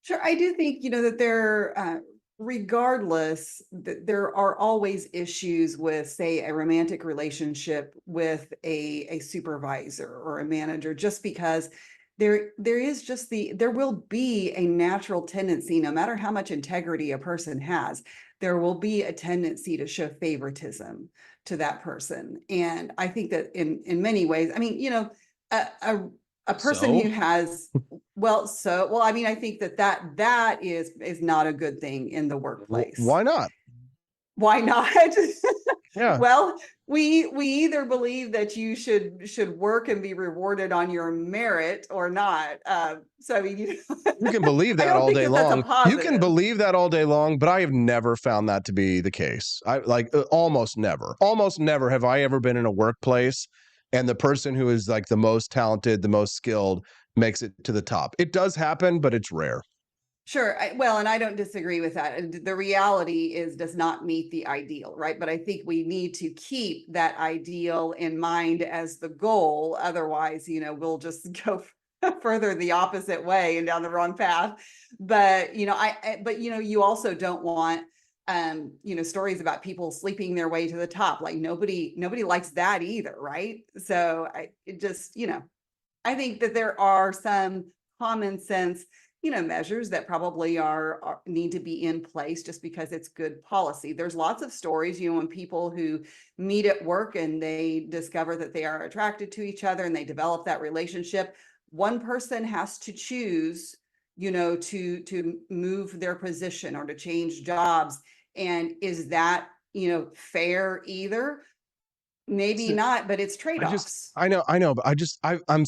Sure. I do think, that there, regardless, there are always issues with, say, a romantic relationship with a supervisor or a manager, just because there will be a natural tendency, no matter how much integrity a person has, there will be a tendency to show favoritism to that person. And I think that in many ways, I mean, a person who has, I mean, I think that is not a good thing in the workplace. Why not? Why not? Yeah. Well, we either believe that you should work and be rewarded on your merit or not. So I mean, you can believe that all day long. You can believe that all day long, but I have never found that to be the case. Almost never have I ever been in a workplace and the person who is like the most talented, the most skilled makes it to the top. It does happen, but it's rare. Sure. And I don't disagree with that. And the reality does not meet the ideal, right? But I think we need to keep that ideal in mind as the goal. Otherwise, we'll just go further the opposite way and down the wrong path. But but you also don't want stories about people sleeping their way to the top. Like nobody likes that either, right? So I think that there are some common sense measures that probably are need to be in place just because it's good policy. There's lots of stories, when people who meet at work and they discover that they are attracted to each other and they develop that relationship, one person has to choose, to move their position or to change jobs. And is that, fair either? Maybe not, but it's trade-offs. I know, but I'm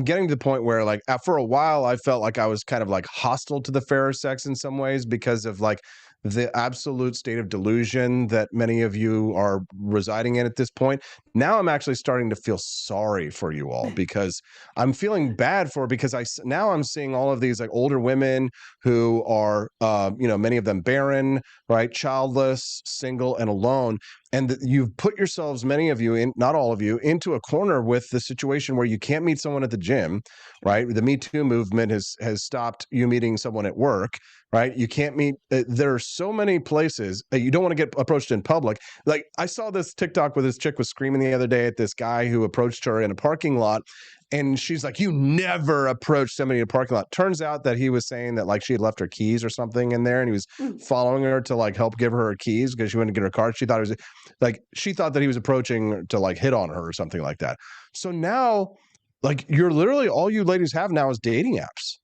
getting to the point where like for a while I felt like I was kind of like hostile to the fairer sex in some ways because of like the absolute state of delusion that many of you are residing in at this point. Now I'm actually starting to feel sorry for you all because I'm feeling bad for because now I'm seeing all of these like older women who are many of them barren, right, childless, single, and alone. And you've put yourselves, many of you, not all of you, into a corner with the situation where you can't meet someone at the gym, right? The Me Too movement has stopped you meeting someone at work, right? You can't meet. There are so many places you don't want to get approached in public. Like I saw this TikTok where this chick was screaming the other day at this guy who approached her in a parking lot. And she's like, you never approach somebody in a parking lot. Turns out that he was saying that like she had left her keys or something in there and he was following her to like help give her keys because she wouldn't get her car. She thought that he was approaching to like hit on her or something like that. So now like you're literally all you ladies have now is dating apps.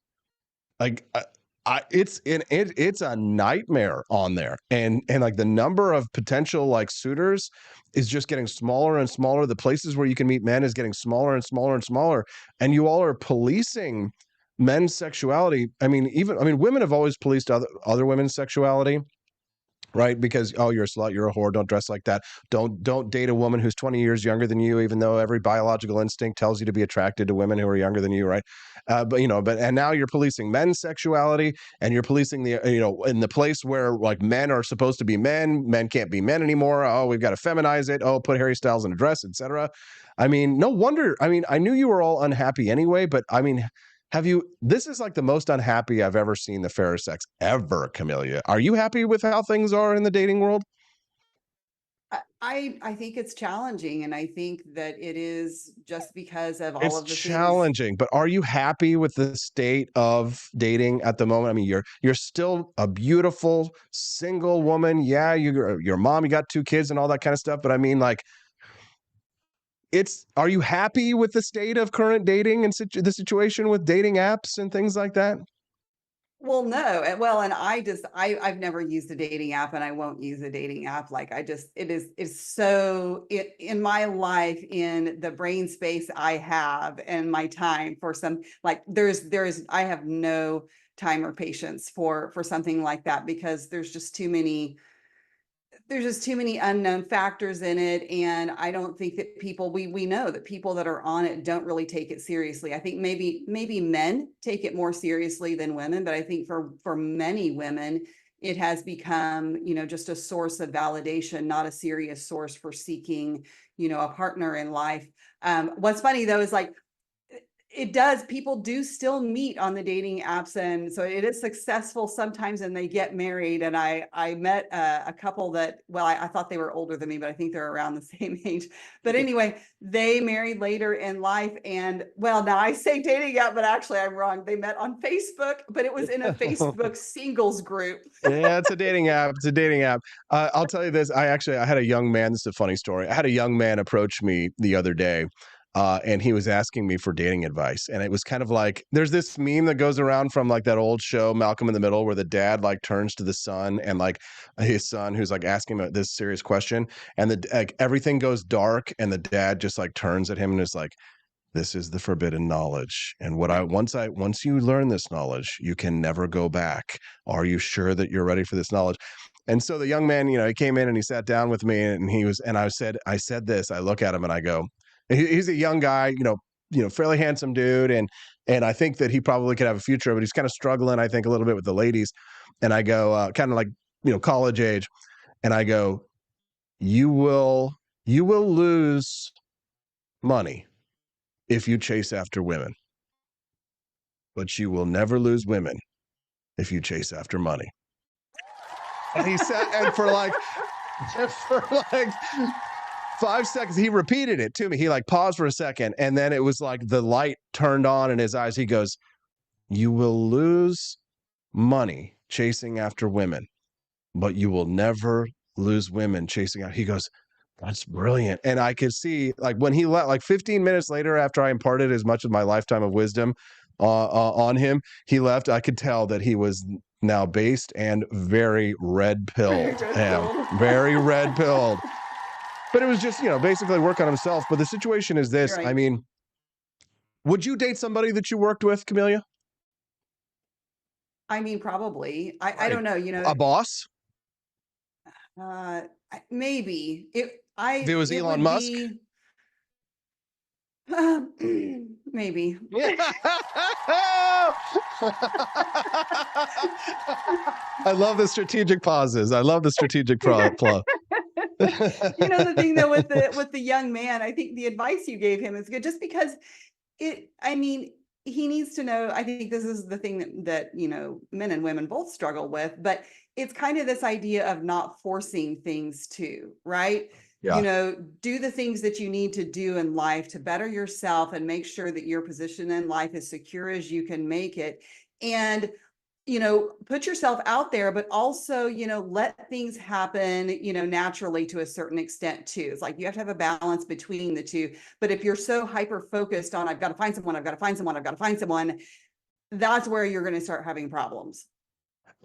Like it's a nightmare on there. And like the number of potential like suitors is just getting smaller and smaller. The places where you can meet men is getting smaller and smaller and smaller. And you all are policing men's sexuality. Women have always policed other women's sexuality. Right, because you're a slut, you're a whore, don't dress like that. Don't date a woman who's 20 years younger than you, even though every biological instinct tells you to be attracted to women who are younger than you, right? And now you're policing men's sexuality, and you're policing in the place where like men are supposed to be men can't be men anymore. Oh, we've got to feminize it. Oh, put Harry Styles in a dress, etc. No wonder. I knew you were all unhappy anyway, but this is like the most unhappy I've ever seen the fairer sex ever, Camellia. Are you happy with how things are in the dating world? I think it's challenging, and I think that it is just because of all It's of the challenging, but are you happy with the state of dating at the moment? You're still a beautiful single woman. Yeah, your mom, you got 2 kids and all that kind of stuff, but are you happy with the state of current dating and the situation with dating apps and things like that? Well, no. And I've never used a dating app and I won't use a dating app. Like it's so in my life, in the brain space I have and my time for some, like I have no time or patience for something like that because there's just too many unknown factors in it. And I don't think that we know that people that are on it don't really take it seriously. I think maybe men take it more seriously than women, but I think for many women, it has become, just a source of validation, not a serious source for seeking, a partner in life. What's funny though, is like, people do still meet on the dating apps, and so it is successful sometimes, and they get married. And I met a couple that, I thought they were older than me, but I think they're around the same age. But anyway, they married later in life, and now I say dating app, but actually I'm wrong. They met on Facebook, but it was in a Facebook singles group. Yeah, it's a dating app. It's a dating app. I'll tell you this. I had a young man. This is a funny story. I had a young man approach me the other day. And he was asking me for dating advice. And it was kind of like, there's this meme that goes around from like that old show, Malcolm in the Middle, where the dad like turns to the son and like his son who's like asking him this serious question. And everything goes dark. And the dad just like turns at him and is like, this is the forbidden knowledge. And once you learn this knowledge, you can never go back. Are you sure that you're ready for this knowledge? And so the young man, he came in and he sat down with me and I said this, I look at him and I go, he's a young guy, fairly handsome dude. And I think that he probably could have a future, but he's kind of struggling, I think, a little bit with the ladies. And I go, kind of like, college age. And I go, you will lose money if you chase after women. but you will never lose women if you chase after money. And he said, and for like 5 seconds, he repeated it to me. He like paused for a second, and then it was like the light turned on in his eyes. He goes, you will lose money chasing after women, but you will never lose women chasing out. He goes, that's brilliant. And I could see, like, when he left, like 15 minutes later, after I imparted as much of my lifetime of wisdom on him, he left. I could tell that he was now based and very red-pilled. Very red-pilled. But it was just, basically work on himself. But the situation is this. Right. I mean, would you date somebody that you worked with, Camellia? I mean, probably. I don't know. A boss? Maybe If it was Elon Musk? Maybe. I love the strategic pauses. I love the strategic plug. The thing though with the young man, I think the advice you gave him is good, just because he needs to know. I think this is the thing that men and women both struggle with, but it's kind of this idea of not forcing things too, right? Yeah. Do the things that you need to do in life to better yourself and make sure that your position in life is secure as you can make it. And, put yourself out there, but also, let things happen, naturally to a certain extent too. It's like you have to have a balance between the two. But if you're so hyper focused on, I've got to find someone, I've got to find someone, I've got to find someone, that's where you're going to start having problems.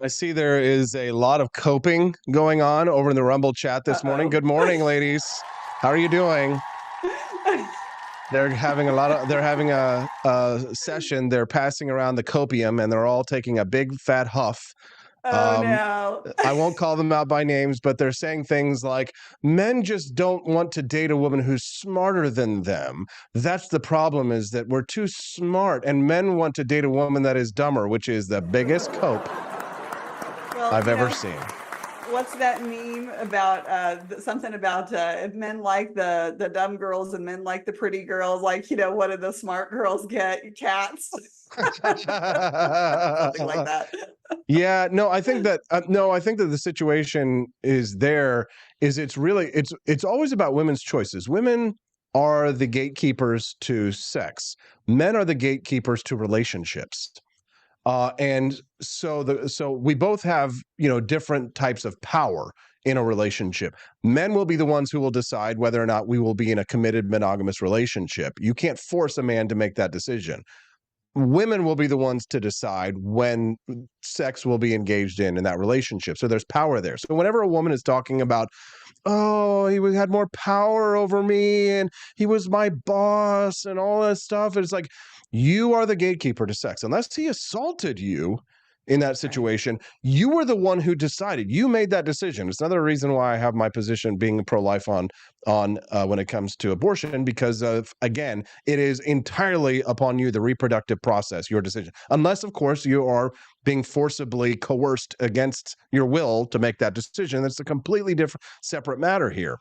I see there is a lot of coping going on over in the Rumble chat this morning. Good morning, ladies. How are you doing? They're having a session. They're passing around the copium, and they're all taking a big fat huff. No. I won't call them out by names, but they're saying things like, men just don't want to date a woman who's smarter than them. That's the problem, is that we're too smart, and men want to date a woman that is dumber, which is the biggest cope I've ever seen. What's that meme about something about men like the dumb girls and men like the pretty girls? Like, what do the smart girls get? Cats. Something like that. Yeah, no, I think that the situation is it's always about women's choices. Women are the gatekeepers to sex. Men are the gatekeepers to relationships. And so we both have, different types of power in a relationship. Men will be the ones who will decide whether or not we will be in a committed monogamous relationship. You can't force a man to make that decision. Women will be the ones to decide when sex will be engaged in that relationship. So there's power there. So whenever a woman is talking about, oh, he had more power over me and he was my boss and all that stuff, it's like, you are the gatekeeper to sex. Unless he assaulted you in that situation, you were the one who decided. You made that decision. It's another reason why I have my position being pro-life on when it comes to abortion, because again, it is entirely upon you, the reproductive process, your decision. Unless, of course, you are being forcibly coerced against your will to make that decision. That's a completely different, separate matter here.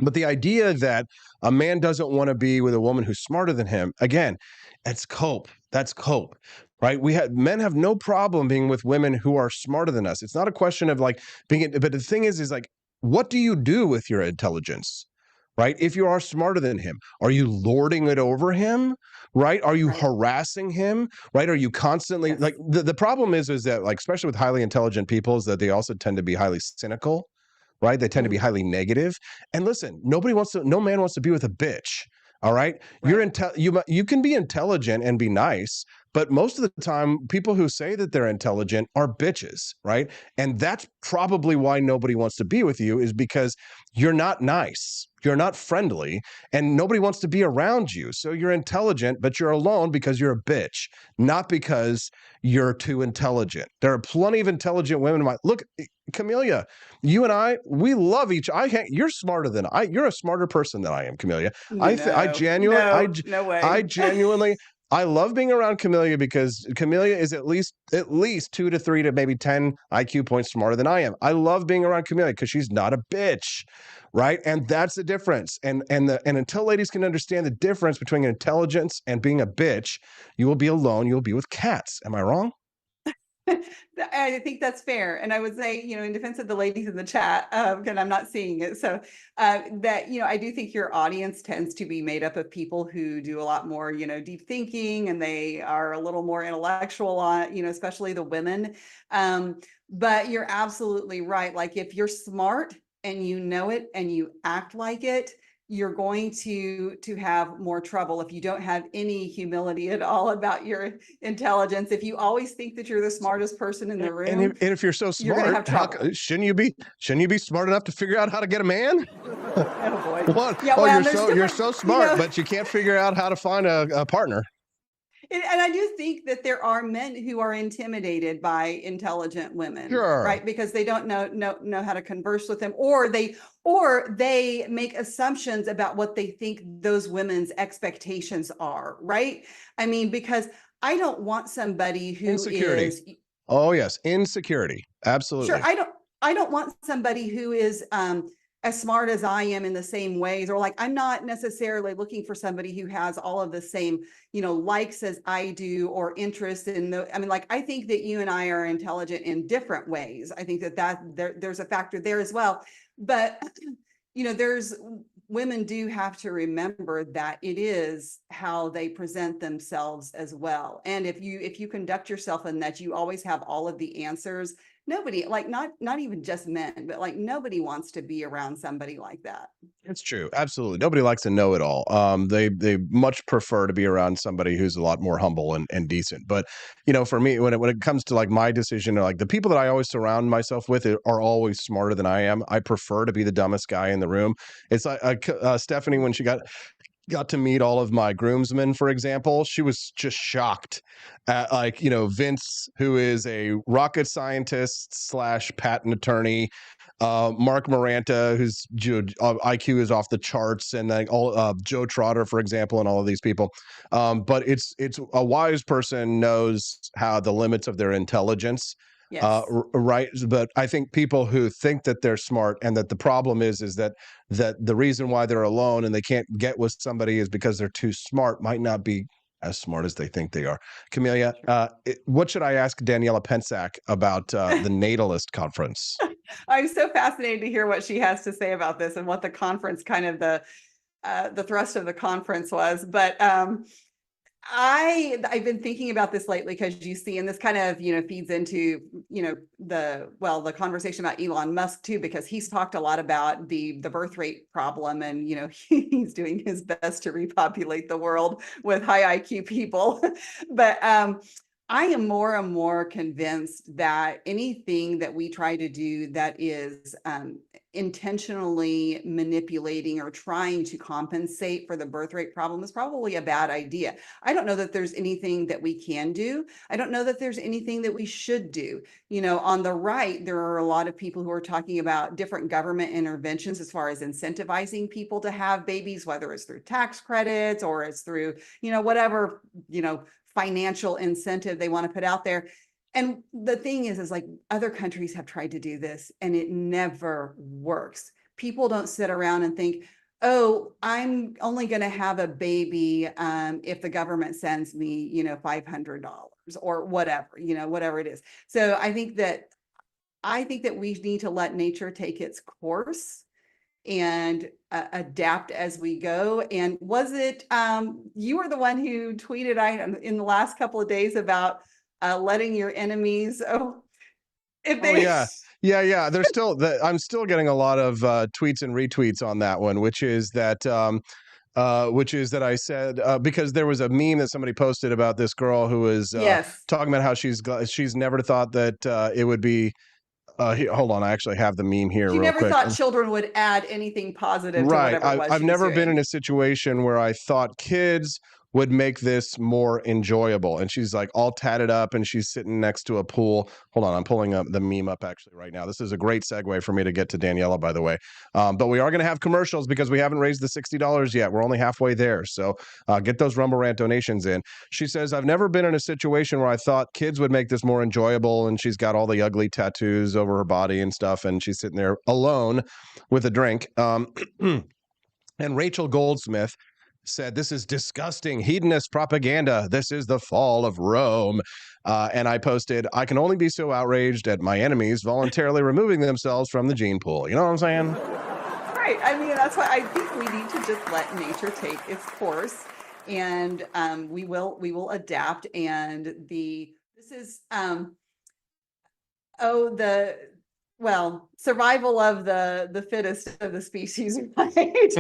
But the idea that a man doesn't want to be with a woman who's smarter than him, again, that's cope. That's cope, right? Men have no problem being with women who are smarter than us. It's not a question of like but the thing is like, what do you do with your intelligence, right? If you are smarter than him, are you lording it over him, right? Are you harassing him, right? Are you constantly like, the problem is that, like, especially with highly intelligent people, is that they also tend to be highly cynical. Right? They tend to be highly negative. And listen, no man wants to be with a bitch. All right. You can be intelligent and be nice, but most of the time, people who say that they're intelligent are bitches, right? And that's probably why nobody wants to be with you, is because you're not nice. You're not friendly, and nobody wants to be around you. So you're intelligent, but you're alone because you're a bitch, not because you're too intelligent. There are plenty of intelligent women. Look, Camellia, you and I, we love each. You're smarter than I. You're a smarter person than I am, Camellia. No way. I genuinely, I love being around Camellia because Camellia is at least 2 to 3 to maybe 10 IQ points smarter than I am. I love being around Camellia because she's not a bitch, right? And that's the difference. And until ladies can understand the difference between intelligence and being a bitch, you will be alone. You'll be with cats. Am I wrong? I think that's fair. And I would say, in defense of the ladies in the chat, because I'm not seeing it. So that, I do think your audience tends to be made up of people who do a lot more, deep thinking, and they are a little more intellectual on, especially the women. But you're absolutely right. Like if you're smart and you know it and you act like it, you're going to have more trouble if you don't have any humility at all about your intelligence. If you always think that you're the smartest person in the room, And if you're so you're gonna smart, have trouble. shouldn't you be smart enough to figure out how to get a man? Oh boy. What? Yeah, Oh, well, you're so smart, but you can't figure out how to find a partner. And I do think that there are men who are intimidated by intelligent women, Sure. right? Because they don't know how to converse with them, or they make assumptions about what they think those women's expectations are, right? I mean, because I don't want somebody who Insecurity. is Oh yes, insecurity. Absolutely. sure. I don't want somebody who is as smart as I am in the same ways, or like I'm not necessarily looking for somebody who has all of the same, likes as I do, or interests in like I think that you and I are intelligent in different ways. I think that there's a factor there as well. But there's women do have to remember that it is how they present themselves as well. And if you conduct yourself in that you always have all of the answers, nobody, like not even just men, but like nobody wants to be around somebody like that. It's true. Absolutely. Nobody likes to know it all. They much prefer to be around somebody who's a lot more humble and decent. But, for me, when it comes to like my decision, like the people that I always surround myself with are always smarter than I am. I prefer to be the dumbest guy in the room. It's like Stephanie, when she got to meet all of my groomsmen, for example, she was just shocked at Vince, who is a rocket scientist / patent attorney, Mark Maranta, whose IQ is off the charts, and then all Joe Trotter, for example, and all of these people. But it's a wise person knows how the limits of their intelligence. Yes. Right. But I think people who think that they're smart and that the problem is that the reason why they're alone and they can't get with somebody is because they're too smart might not be as smart as they think they are. Camellia, what should I ask Daniela Pensack about the Natalist Conference? I'm so fascinated to hear what she has to say about this and what the conference, kind of the thrust of the conference was. But I've been thinking about this lately because you see, and this kind of, feeds into, the conversation about Elon Musk too, because he's talked a lot about the birth rate problem, and, he's doing his best to repopulate the world with high IQ people. But I am more and more convinced that anything that we try to do that is intentionally manipulating or trying to compensate for the birth rate problem is probably a bad idea. I don't know that there's anything that we can do. I don't know that there's anything that we should do. On the right, there are a lot of people who are talking about different government interventions as far as incentivizing people to have babies, whether it's through tax credits or it's through, whatever, financial incentive they want to put out there. And the thing is like other countries have tried to do this and it never works. People don't sit around and think, oh, I'm only going to have a baby if the government sends me, $500 or whatever, whatever it is. So I think that we need to let nature take its course and adapt as we go. And was it you were the one who tweeted in the last couple of days about letting your enemies yeah there's still I'm still getting a lot of tweets and retweets on that one, which is that I said because there was a meme that somebody posted about this girl who was talking about how she's never thought that it would be hold on, I actually have the meme here. She real never quick. thought children would add anything positive to whatever it was I've she was never been doing. in a situation where I thought kids would make this more enjoyable. And she's like all tatted up and she's sitting next to a pool. Hold on, I'm pulling up the meme up actually right now. This is a great segue for me to get to Daniela, by the way. But we are going to have commercials because we haven't raised the $60 yet. We're only halfway there. So get those Rumble Rant donations in. She says, I've never been in a situation where I thought kids would make this more enjoyable. And she's got all the ugly tattoos over her body and stuff. And she's sitting there alone with a drink. And Rachel Goldsmith said, this is disgusting hedonist propaganda. This is the fall of Rome. And I posted, I can only be so outraged at my enemies voluntarily removing themselves from the gene pool. You know what I'm saying? Right. I mean, that's why I think we need to just let nature take its course, and we will adapt. And this is survival of the fittest of the species, right?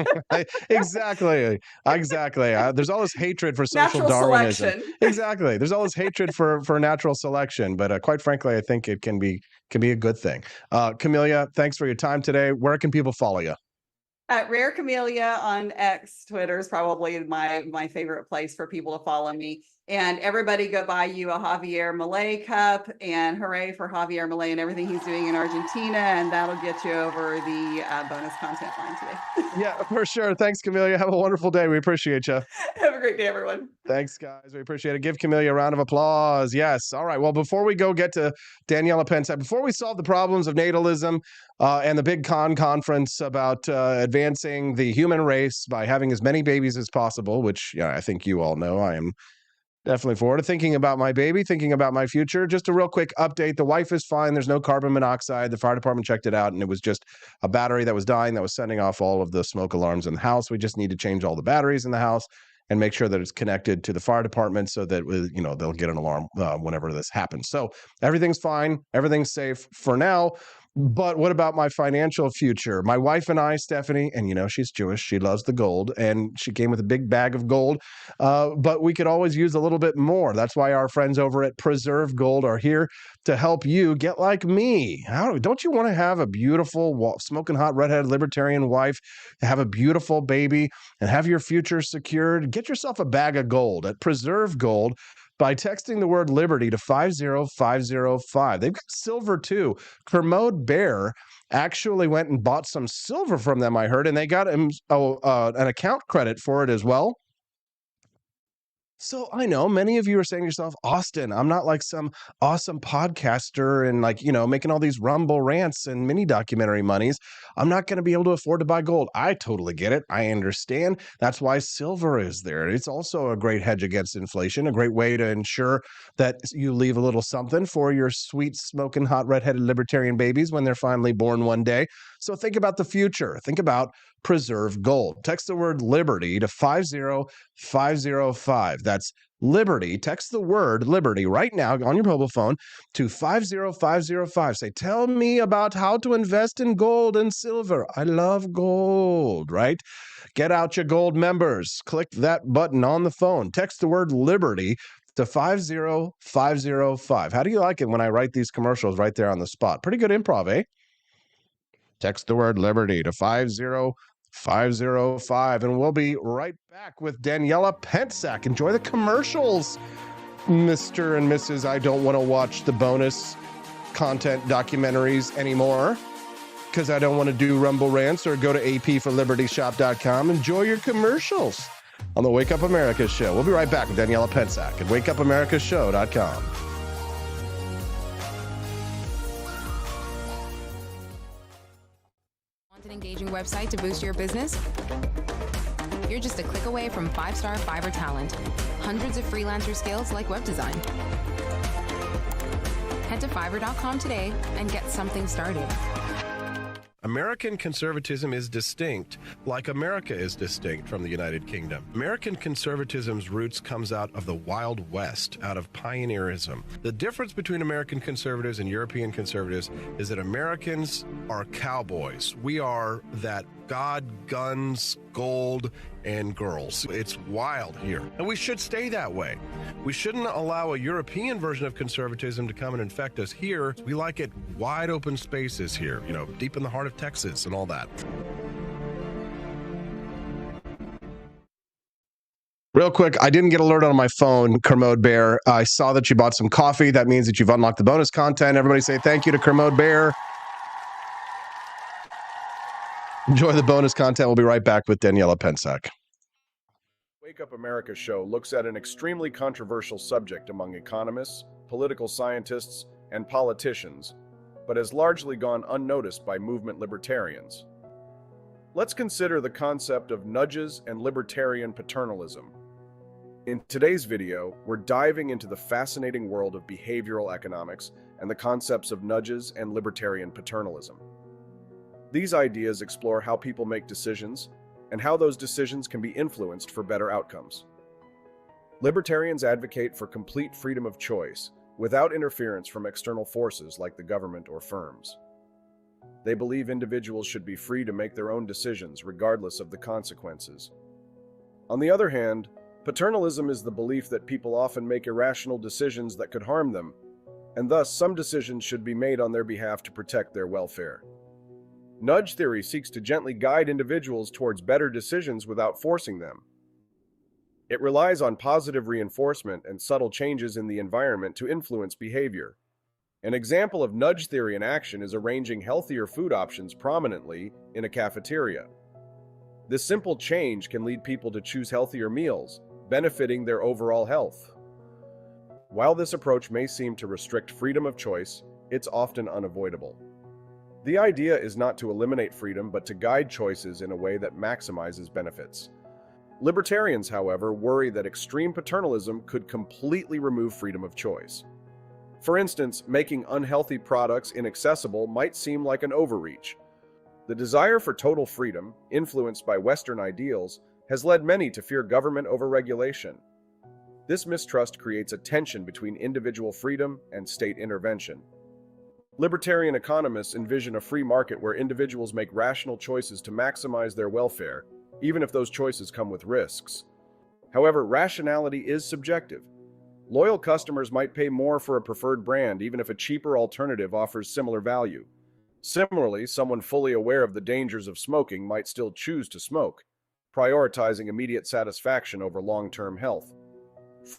Exactly. There's all this hatred for social Natural Darwinism. selection. Exactly. There's all this hatred for natural selection, but quite frankly, I think it can be a good thing. Camellia, thanks for your time today. Where can people follow you? Rare Camellia on X. Twitter is probably my favorite place for people to follow me. And everybody go buy you a Javier Milei cup, and hooray for Javier Milei and everything he's doing in Argentina. And that'll get you over the bonus content line today. Yeah, for sure. Thanks, Camellia. Have a wonderful day. We appreciate you. Have a great day, everyone. Thanks, guys. We appreciate it. Give Camellia a round of applause. Yes. All right. Well, before we get to Daniela Pensac, before we solve the problems of natalism and the big conference about advancing the human race by having as many babies as possible, which I think you all know I am definitely forward to thinking about my baby, thinking about my future. Just a real quick update. The wife is fine. There's no carbon monoxide. The fire department checked it out, and it was just a battery that was dying that was sending off all of the smoke alarms in the house. We just need to change all the batteries in the house and make sure that it's connected to the fire department so that they'll get an alarm whenever this happens. So everything's fine. Everything's safe for now. But what about my financial future? My wife and I, Stephanie, and she's Jewish. She loves the gold, and she came with a big bag of gold. But we could always use a little bit more. That's why our friends over at Preserve Gold are here to help you get like me. Don't you want to have a beautiful, smoking hot, redheaded libertarian wife, have a beautiful baby, and have your future secured? Get yourself a bag of gold at Preserve Gold by texting the word liberty to 50505. They've got silver too. Kermode Bear actually went and bought some silver from them, I heard, and they got him an account credit for it as well. So I know many of you are saying to yourself, Austin, I'm not like some awesome podcaster and making all these Rumble rants and mini documentary monies. I'm not going to be able to afford to buy gold. I totally get it. I understand. That's why silver is there. It's also a great hedge against inflation, a great way to ensure that you leave a little something for your sweet, smoking hot, redheaded libertarian babies when they're finally born one day. So think about the future. Think about Preserve Gold. Text the word liberty to 50505. That's liberty. Text the word liberty right now on your mobile phone to 50505. Say, tell me about how to invest in gold and silver. I love gold, right? Get out your gold members. Click that button on the phone. Text the word liberty to 50505. How do you like it when I write these commercials right there on the spot? Pretty good improv, eh? Text the word liberty to 50505, and we'll be right back with Daniela Pensac. Enjoy the commercials, Mr. and Mrs. I don't want to watch the bonus content documentaries anymore because I don't want to do Rumble rants or go to apforlibertyshop.com. Enjoy your commercials on the Wake Up America Show. We'll be right back with Daniela Pensac at wakeupAmericaShow.com. An engaging website to boost your business? You're just a click away from 5-star Fiverr talent. Hundreds of freelancer skills like web design. Head to Fiverr.com today and get something started. American conservatism is distinct, like America is distinct from the United Kingdom. American conservatism's roots comes out of the Wild West, out of pioneerism. The difference between American conservatives and European conservatives is that Americans are cowboys. We are that God, guns, gold, and girls. It's wild here, and we should stay that way. We shouldn't allow a European version of conservatism to come and infect us here. We like it wide open spaces here, deep in the heart of Texas and all that. Real quick, I didn't get alerted on my phone, Kermode Bear. I saw that you bought some coffee. That means that you've unlocked the bonus content. Everybody say thank you to Kermode Bear. Enjoy the bonus content. We'll be right back with Daniela Pensack. Wake Up America show looks at an extremely controversial subject among economists, political scientists, and politicians, but has largely gone unnoticed by movement libertarians. Let's consider the concept of nudges and libertarian paternalism. In today's video, we're diving into the fascinating world of behavioral economics and the concepts of nudges and libertarian paternalism. These ideas explore how people make decisions and how those decisions can be influenced for better outcomes. Libertarians advocate for complete freedom of choice without interference from external forces like the government or firms. They believe individuals should be free to make their own decisions regardless of the consequences. On the other hand, paternalism is the belief that people often make irrational decisions that could harm them, and thus some decisions should be made on their behalf to protect their welfare. Nudge theory seeks to gently guide individuals towards better decisions without forcing them. It relies on positive reinforcement and subtle changes in the environment to influence behavior. An example of nudge theory in action is arranging healthier food options prominently in a cafeteria. This simple change can lead people to choose healthier meals, benefiting their overall health. While this approach may seem to restrict freedom of choice, it's often unavoidable. The idea is not to eliminate freedom, but to guide choices in a way that maximizes benefits. Libertarians, however, worry that extreme paternalism could completely remove freedom of choice. For instance, making unhealthy products inaccessible might seem like an overreach. The desire for total freedom, influenced by Western ideals, has led many to fear government overregulation. This mistrust creates a tension between individual freedom and state intervention. Libertarian economists envision a free market where individuals make rational choices to maximize their welfare, even if those choices come with risks. However, rationality is subjective. Loyal customers might pay more for a preferred brand even if a cheaper alternative offers similar value. Similarly, someone fully aware of the dangers of smoking might still choose to smoke, prioritizing immediate satisfaction over long-term health.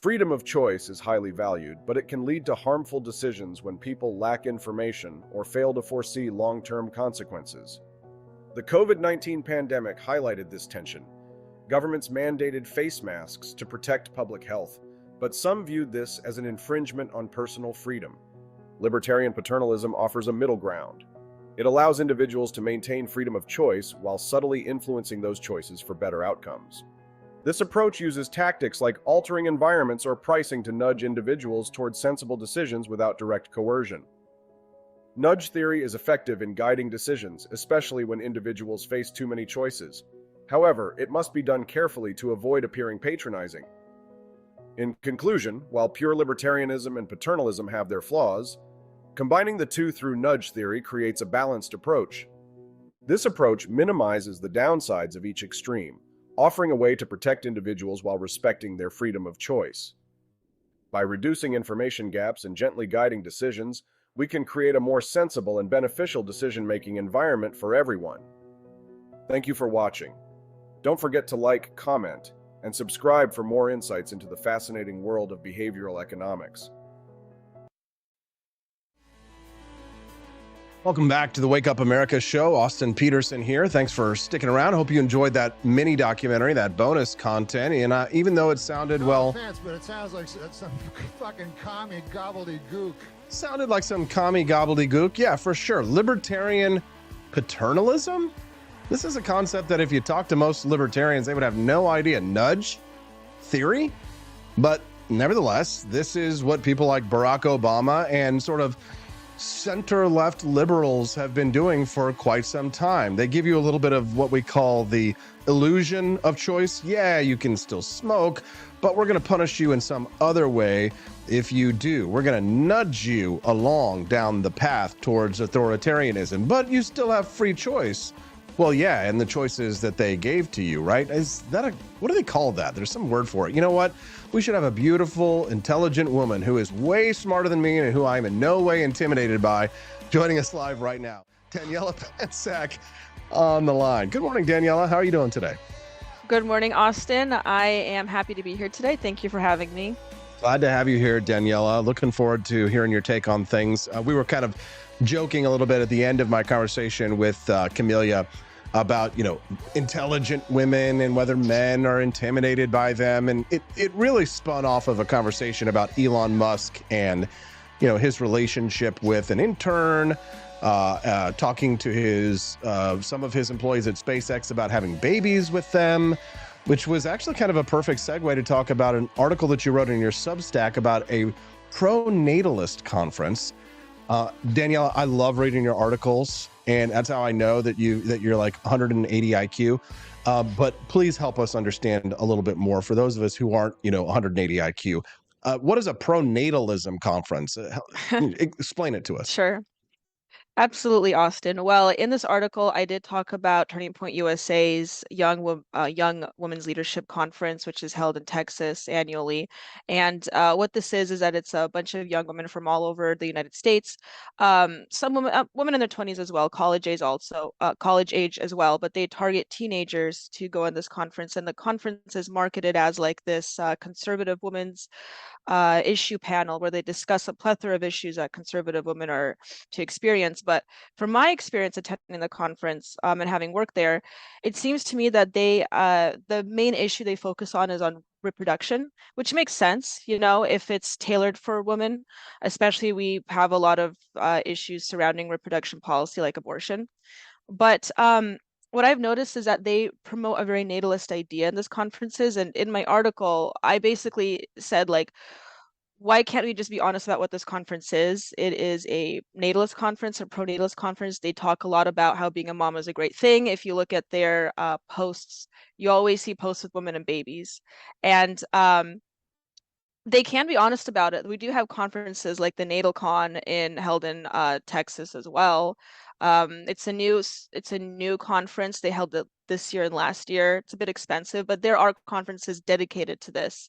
Freedom of choice is highly valued, but it can lead to harmful decisions when people lack information or fail to foresee long-term consequences. The COVID-19 pandemic highlighted this tension. Governments mandated face masks to protect public health, but some viewed this as an infringement on personal freedom. Libertarian paternalism offers a middle ground. It allows individuals to maintain freedom of choice while subtly influencing those choices for better outcomes. This approach uses tactics like altering environments or pricing to nudge individuals towards sensible decisions without direct coercion. Nudge theory is effective in guiding decisions, especially when individuals face too many choices. However, it must be done carefully to avoid appearing patronizing. In conclusion, while pure libertarianism and paternalism have their flaws, combining the two through nudge theory creates a balanced approach. This approach minimizes the downsides of each extreme, offering a way to protect individuals while respecting their freedom of choice. By reducing information gaps and gently guiding decisions, we can create a more sensible and beneficial decision-making environment for everyone. Thank you for watching. Don't forget to like, comment, and subscribe for more insights into the fascinating world of behavioral economics. Welcome back to the Wake Up America show. Austin Peterson here. Thanks for sticking around. Hope you enjoyed that mini documentary, that bonus content. And even though it sounded, well... offense, but it sounds like some fucking commie gobbledygook. Sounded like some commie gobbledygook. Yeah, for sure. Libertarian paternalism? This is a concept that if you talk to most libertarians, they would have no idea. Nudge theory? But nevertheless, this is what people like Barack Obama and sort of center-left liberals have been doing for quite some time. They give you a little bit of what we call the illusion of choice. Yeah, you can still smoke, but we're going to punish you in some other way if you do. We're going to nudge you along down the path towards authoritarianism, but you still have free choice. Well, yeah, and the choices that they gave to you, right? Is that what do they call that? There's some word for it. You know what? We should have a beautiful, intelligent woman who is way smarter than me and who I'm in no way intimidated by joining us live right now. Daniela Pensack on the line. Good morning, Daniela. How are you doing today? Good morning, Austin. I am happy to be here today. Thank you for having me. Glad to have you here, Daniela. Looking forward to hearing your take on things. We were kind of joking a little bit at the end of my conversation with Camelia about, intelligent women and whether men are intimidated by them. And it really spun off of a conversation about Elon Musk and, his relationship with an intern, talking to his some of his employees at SpaceX about having babies with them, which was actually kind of a perfect segue to talk about an article that you wrote in your Substack about a pro-natalist conference. Daniela, I love reading your articles, and that's how I know that you're like 180 IQ. But please help us understand a little bit more for those of us who aren't, 180 IQ. What is a pro-natalism conference? Explain it to us. Sure. Absolutely, Austin. Well, in this article, I did talk about Turning Point USA's Young Women's Leadership Conference, which is held in Texas annually. And what this is that it's a bunch of young women from all over the United States. Some women in their 20s as well, college age as well. But they target teenagers to go on this conference, and the conference is marketed as like this conservative women's issue panel where they discuss a plethora of issues that conservative women are to experience. But from my experience attending the conference and having worked there, it seems to me that the main issue they focus on is on reproduction, which makes sense, if it's tailored for women. Especially, we have a lot of issues surrounding reproduction policy like abortion. But what I've noticed is that they promote a very natalist idea in these conferences. And in my article, I basically said, like, why can't we just be honest about what this conference is? It is a natalist conference, a pro-natalist conference. They talk a lot about how being a mom is a great thing. If you look at their posts, you always see posts with women and babies. And they can be honest about it. We do have conferences like the NatalCon held in Texas as well. It's a new conference. They held it this year and last year. It's a bit expensive, but there are conferences dedicated to this.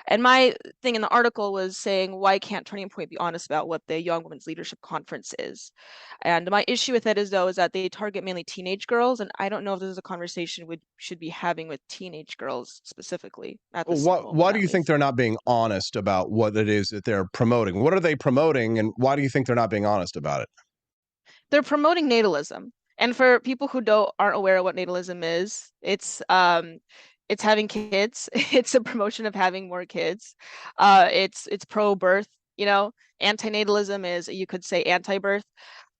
And my thing in the article was saying, why can't Turning Point be honest about what the Young Women's Leadership Conference is? And my issue with it is that they target mainly teenage girls, and I don't know if this is a conversation we should be having with teenage girls specifically at this moment. Why do you think they're not being honest about what it is that they're promoting? What are they promoting, and why do you think they're not being honest about it? They're promoting natalism. And for people who aren't aware of what natalism is, it's having kids. It's a promotion of having more kids. It's pro-birth, Antinatalism is, you could say, anti-birth.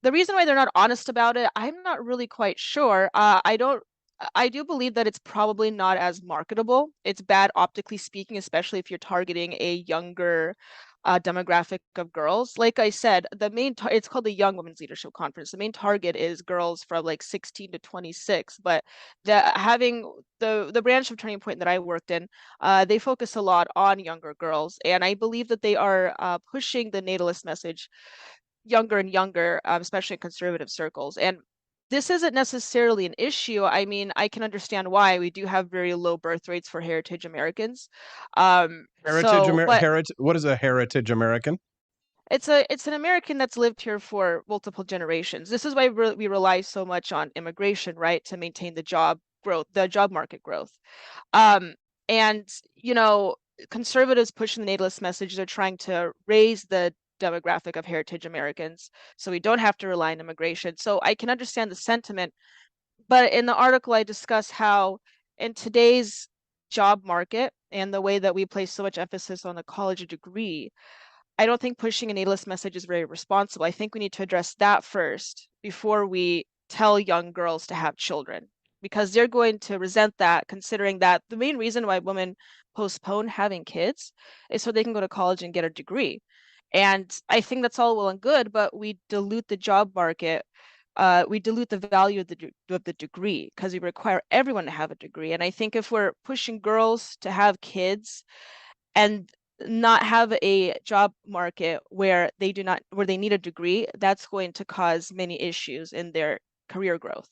The reason why they're not honest about it, I'm not really quite sure. I do believe that it's probably not as marketable. It's bad optically speaking, especially if you're targeting a younger demographic of girls. Like I said, it's called the Young Women's Leadership Conference. The main target is girls from like 16 to 26. But having the branch of Turning Point that I worked in, they focus a lot on younger girls, and I believe that they are pushing the natalist message younger and younger, especially in conservative circles. And this isn't necessarily an issue. I mean, I can understand why. We do have very low birth rates for heritage Americans. What is a heritage American? It's an American that's lived here for multiple generations. This is why we rely so much on immigration, right, to maintain the job market growth. And conservatives pushing the natalist message, they're trying to raise the demographic of heritage Americans, so we don't have to rely on immigration. So I can understand the sentiment, but in the article I discuss how in today's job market and the way that we place so much emphasis on the college degree, I don't think pushing a natalist message is very responsible. I think we need to address that first before we tell young girls to have children, because they're going to resent that, considering that the main reason why women postpone having kids is so they can go to college and get a degree. And I think that's all well and good, but we dilute the job market. We dilute the value of the degree because we require everyone to have a degree. And I think if we're pushing girls to have kids and not have a job market where they need a degree, that's going to cause many issues in their career growth.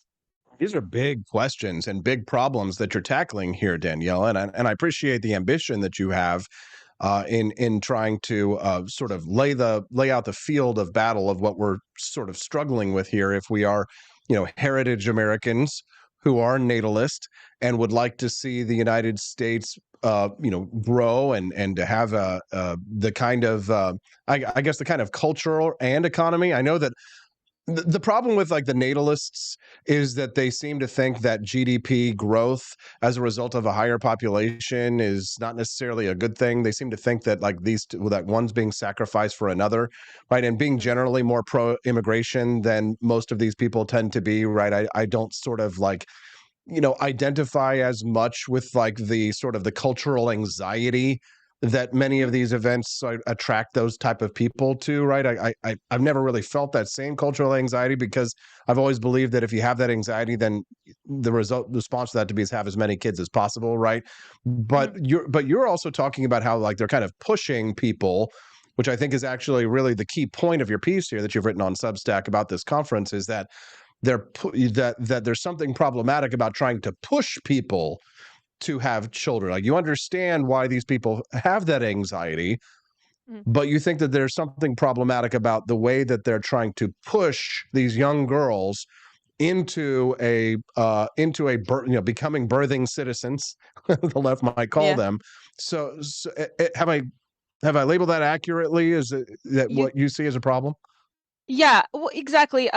These are big questions and big problems that you're tackling here, Danielle, and I appreciate the ambition that you have in trying to sort of lay out the field of battle of what we're sort of struggling with here. If we are, heritage Americans who are natalist and would like to see the United States, grow and to have the kind of, I guess, the kind of cultural and economy. I know that the problem with like the natalists is that they seem to think that GDP growth as a result of a higher population is not necessarily a good thing. They seem to think that like that one's being sacrificed for another, right? And being generally more pro immigration than most of these people tend to be, right? I don't sort of like identify as much with like the sort of the cultural anxiety that many of these events attract those type of people to, right? I've never really felt that same cultural anxiety because I've always believed that if you have that anxiety, then the response to that to be is have as many kids as possible, right? But you're also talking about how like they're kind of pushing people, which I think is actually really the key point of your piece here that you've written on Substack about this conference, is that that there's something problematic about trying to push people to have children. Like you understand why these people have that anxiety, but you think that there's something problematic about the way that they're trying to push these young girls into becoming birthing citizens, the left might call them. So have I labeled that accurately? Is it that what you see as a problem? Yeah, well, exactly.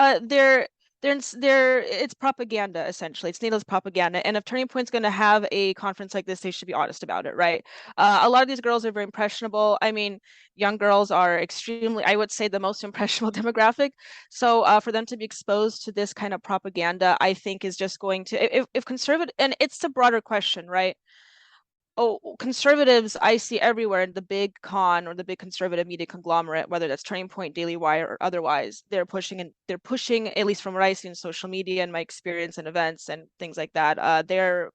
It's propaganda essentially. It's natalist propaganda. And if Turning Point's going to have a conference like this, they should be honest about it, right? A lot of these girls are very impressionable. I mean, young girls are extremely, I would say, the most impressionable demographic. So for them to be exposed to this kind of propaganda, I think is just going to, if conservative, and it's a broader question, right? Conservatives I see everywhere in the big con or the big conservative media conglomerate, whether that's Turning Point, Daily Wire, or otherwise, they're pushing, at least from what I see in social media and my experience and events and things like that, they're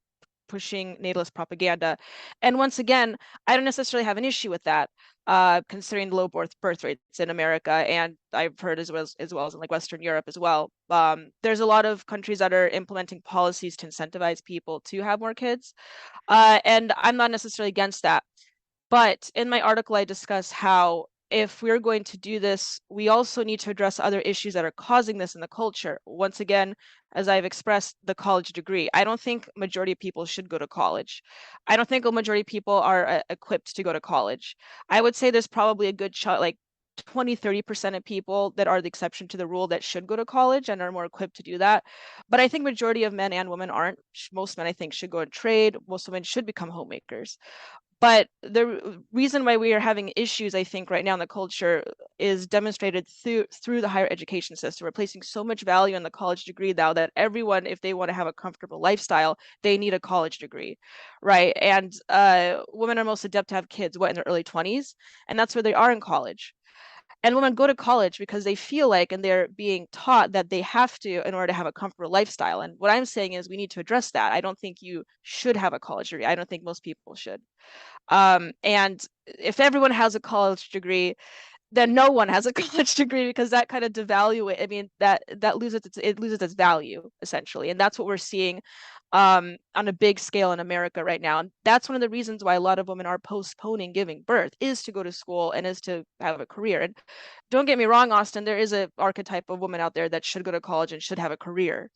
pushing natalist propaganda. And once again, I don't necessarily have an issue with that, considering the low birth rates in America, and I've heard as well as in like Western Europe as well. There's a lot of countries that are implementing policies to incentivize people to have more kids. And I'm not necessarily against that. But in my article, I discuss how if we're going to do this, we also need to address other issues that are causing this in the culture. Once again, as I've expressed, the college degree. I don't think majority of people should go to college. I don't think a majority of people are equipped to go to college. I would say there's probably a good shot, like 20-30% of people that are the exception to the rule that should go to college and are more equipped to do that. But I think majority of men and women aren't. Most men, I think, should go and trade. Most women should become homemakers. But the reason why we are having issues, I think, right now in the culture is demonstrated through the higher education system. We're placing so much value on the college degree now that everyone, if they want to have a comfortable lifestyle, they need a college degree, right? And women are most adept to have kids, in their early 20s? And that's where they are in college. And women go to college because they feel like, and they're being taught that they have to in order to have a comfortable lifestyle. And what I'm saying is we need to address that. I don't think you should have a college degree. I don't think most people should. And if everyone has a college degree, then no one has a college degree, because that kind of devalue it. I mean, that loses its value essentially, and that's what we're seeing on a big scale in America right now. And that's one of the reasons why a lot of women are postponing giving birth, is to go to school and is to have a career. And don't get me wrong, Austin, there is an archetype of woman out there that should go to college and should have a career.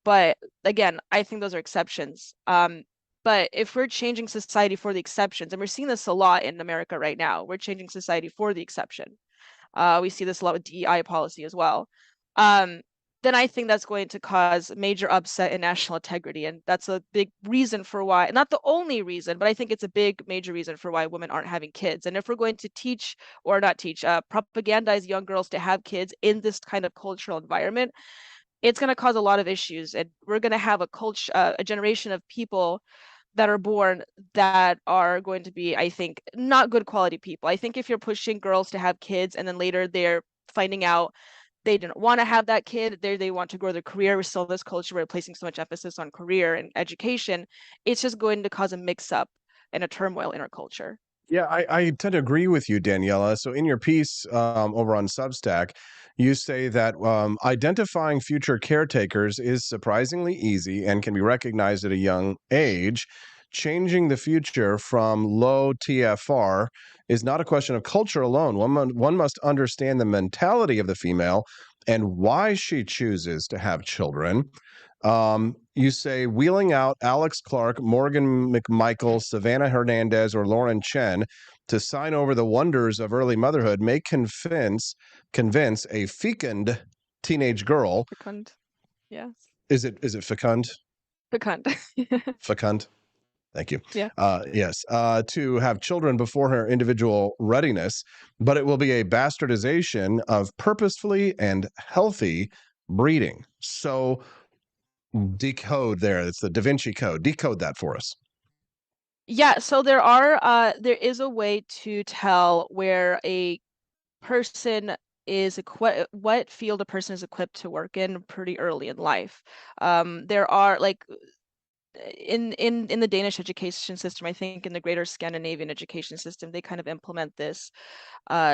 But again, I think those are exceptions. But if we're changing society for the exceptions, and we're seeing this a lot in America right now, we're changing society for the exception. We see this a lot with DEI policy as well. Then I think that's going to cause major upset in national integrity. And that's a big reason for why, not the only reason, but I think it's a big major reason for why women aren't having kids. And if we're going to teach, or not teach, propagandize young girls to have kids in this kind of cultural environment, it's going to cause a lot of issues. And we're going to have a generation of people that are born that are going to be, I think, not good quality people. I think if you're pushing girls to have kids and then later they're finding out they didn't want to have that kid, they want to grow their career. We're still in this culture, we're placing so much emphasis on career and education. It's just going to cause a mix-up and a turmoil in our culture. Yeah, I tend to agree with you, Daniela. So in your piece over on Substack, you say that identifying future caretakers is surprisingly easy and can be recognized at a young age. Changing the future from low TFR is not a question of culture alone. One must understand the mentality of the female and why she chooses to have children. You say wheeling out Alex Clark, Morgan McMichael, Savannah Hernandez, or Lauren Chen to sign over the wonders of early motherhood may convince a fecund teenage girl. Fecund. Yes. Is it fecund? Fecund. Fecund. Thank you. Yeah. Yes. To have children before her individual readiness, but it will be a bastardization of purposefully and healthy breeding. So decode there. It's the Da Vinci Code. Decode that for us. Yeah, so there is a way to tell where a person is equipped, what field a person is equipped to work in pretty early in life. There are like in the Danish education system, I think in the greater Scandinavian education system, they kind of implement this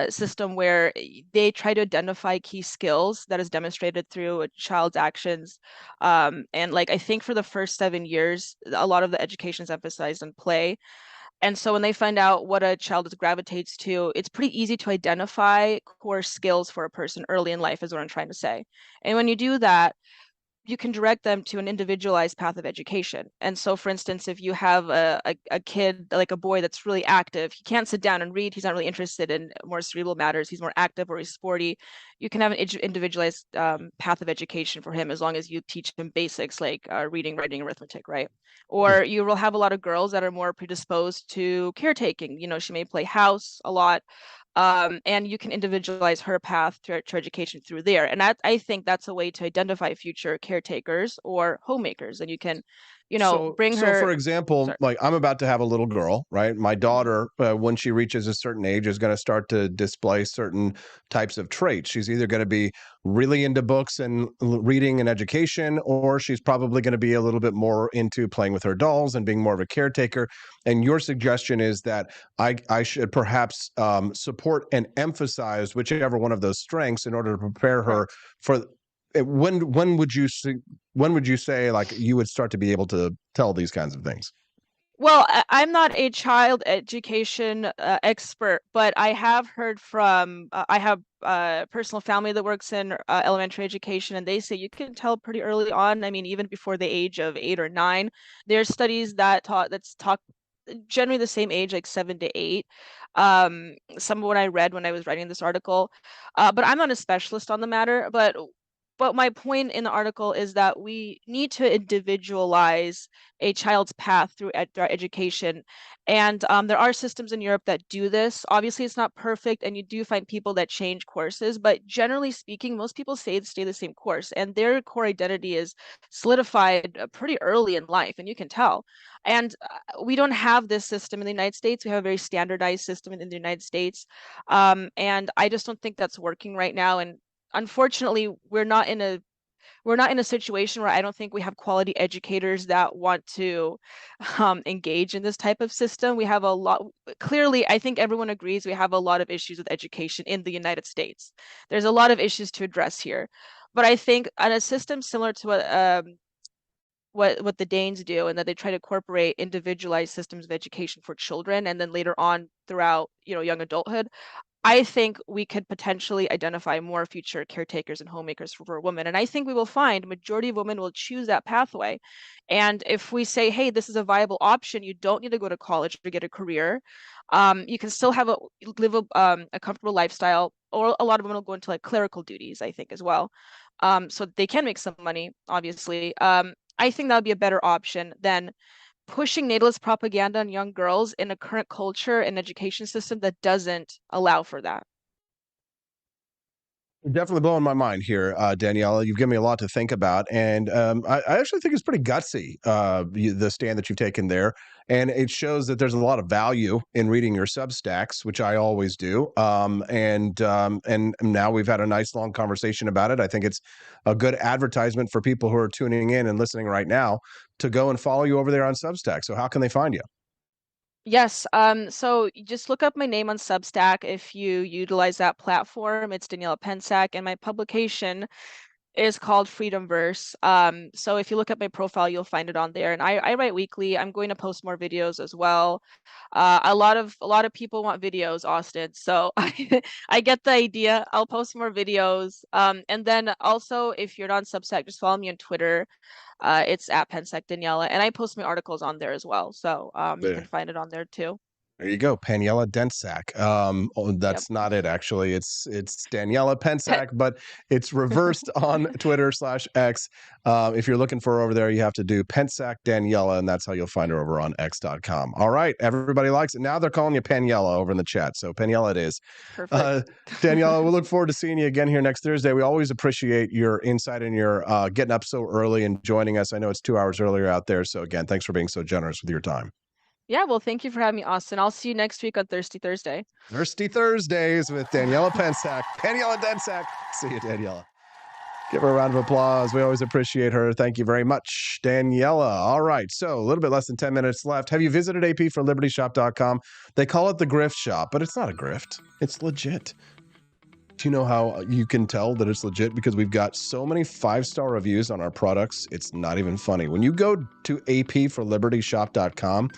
system where they try to identify key skills that is demonstrated through a child's actions. And like I think for the first 7 years, a lot of the education is emphasized on play. And so when they find out what a child gravitates to, it's pretty easy to identify core skills for a person early in life, is what I'm trying to say. And when you do that, you can direct them to an individualized path of education. And so, for instance, if you have a kid, like a boy that's really active, he can't sit down and read, he's not really interested in more cerebral matters, he's more active or he's sporty, you can have an individualized path of education for him as long as you teach him basics like reading, writing, arithmetic, right? Or you will have a lot of girls that are more predisposed to caretaking. You know, she may play house a lot. And you can individualize her path to education through there. And I think that's a way to identify future caretakers or homemakers. And you can, bring her. So, for example, like I'm about to have a little girl, right? My daughter, when she reaches a certain age, is going to start to display certain types of traits. She's either going to be really into books and reading and education, or she's probably going to be a little bit more into playing with her dolls and being more of a caretaker. And your suggestion is that I should perhaps support and emphasize whichever one of those strengths in order to prepare her for. When would you say like you would start to be able to tell these kinds of things? Well, I'm not a child education expert, but I have heard from, I have personal family that works in elementary education, and they say you can tell pretty early on. I mean, even before the age of 8 or 9, there's studies that talk generally the same age, like 7 to 8. Some of what I read when I was writing this article, but I'm not a specialist on the matter. But my point in the article is that we need to individualize a child's path through education. And there are systems in Europe that do this. Obviously, it's not perfect, and you do find people that change courses. But generally speaking, most people stay the same course, and their core identity is solidified pretty early in life, and you can tell. And we don't have this system in the United States. We have a very standardized system in the United States. And I just don't think that's working right now. And unfortunately, we're not in a situation where I don't think we have quality educators that want to engage in this type of system. We have a lot, clearly, I think everyone agrees we have a lot of issues with education in the United States. There's a lot of issues to address here. But I think on a system similar to what the Danes do, and that they try to incorporate individualized systems of education for children, and then later on throughout, young adulthood, I think we could potentially identify more future caretakers and homemakers for women. And I think we will find majority of women will choose that pathway. And if we say, hey, this is a viable option, you don't need to go to college to get a career. You can still live a comfortable lifestyle, or a lot of women will go into like clerical duties, I think, as well. So they can make some money, obviously. I think that would be a better option than pushing natalist propaganda on young girls in a current culture and education system that doesn't allow for that. You're definitely blowing my mind here, Daniela. You've given me a lot to think about, and I actually think it's pretty gutsy, the stand that you've taken there, and it shows that there's a lot of value in reading your Substacks, which I always do. And now we've had a nice long conversation about it. I think it's a good advertisement for people who are tuning in and listening right now to go and follow you over there on Substack. So how can they find you? Yes, so you just look up my name on Substack if you utilize that platform. It's Daniela Pensack, and my publication is called Freedom Verse. So if you look at my profile, you'll find it on there. And I write weekly. I'm going to post more videos as well. A lot of people want videos, Austin. So I get the idea. I'll post more videos. And then also, if you're not on Substack, just follow me on Twitter. It's at Pensec Daniela, and I post my articles on there as well. So you can find it on there too. There you go, Daniela Densack. That's not it, actually. It's Daniela Pensack, but it's reversed on Twitter/X. If you're looking for her over there, you have to do Pensack Daniela, and that's how you'll find her over on X.com. All right, everybody likes it. Now they're calling you Paniela over in the chat, so Paniela it is. Perfect. Daniela, we look forward to seeing you again here next Thursday. We always appreciate your insight and your getting up so early and joining us. I know it's 2 hours earlier out there, so again, thanks for being so generous with your time. Yeah, well, thank you for having me, Austin. I'll see you next week on Thirsty Thursday. Thirsty Thursdays with Daniela Pensack. Daniela Densack. See you, Daniela. Give her a round of applause. We always appreciate her. Thank you very much, Daniela. All right, so a little bit less than 10 minutes left. Have you visited apforlibertyshop.com? They call it the grift shop, but it's not a grift. It's legit. Do you know how you can tell that it's legit? Because we've got so many 5-star reviews on our products, it's not even funny. When you go to apforlibertyshop.com,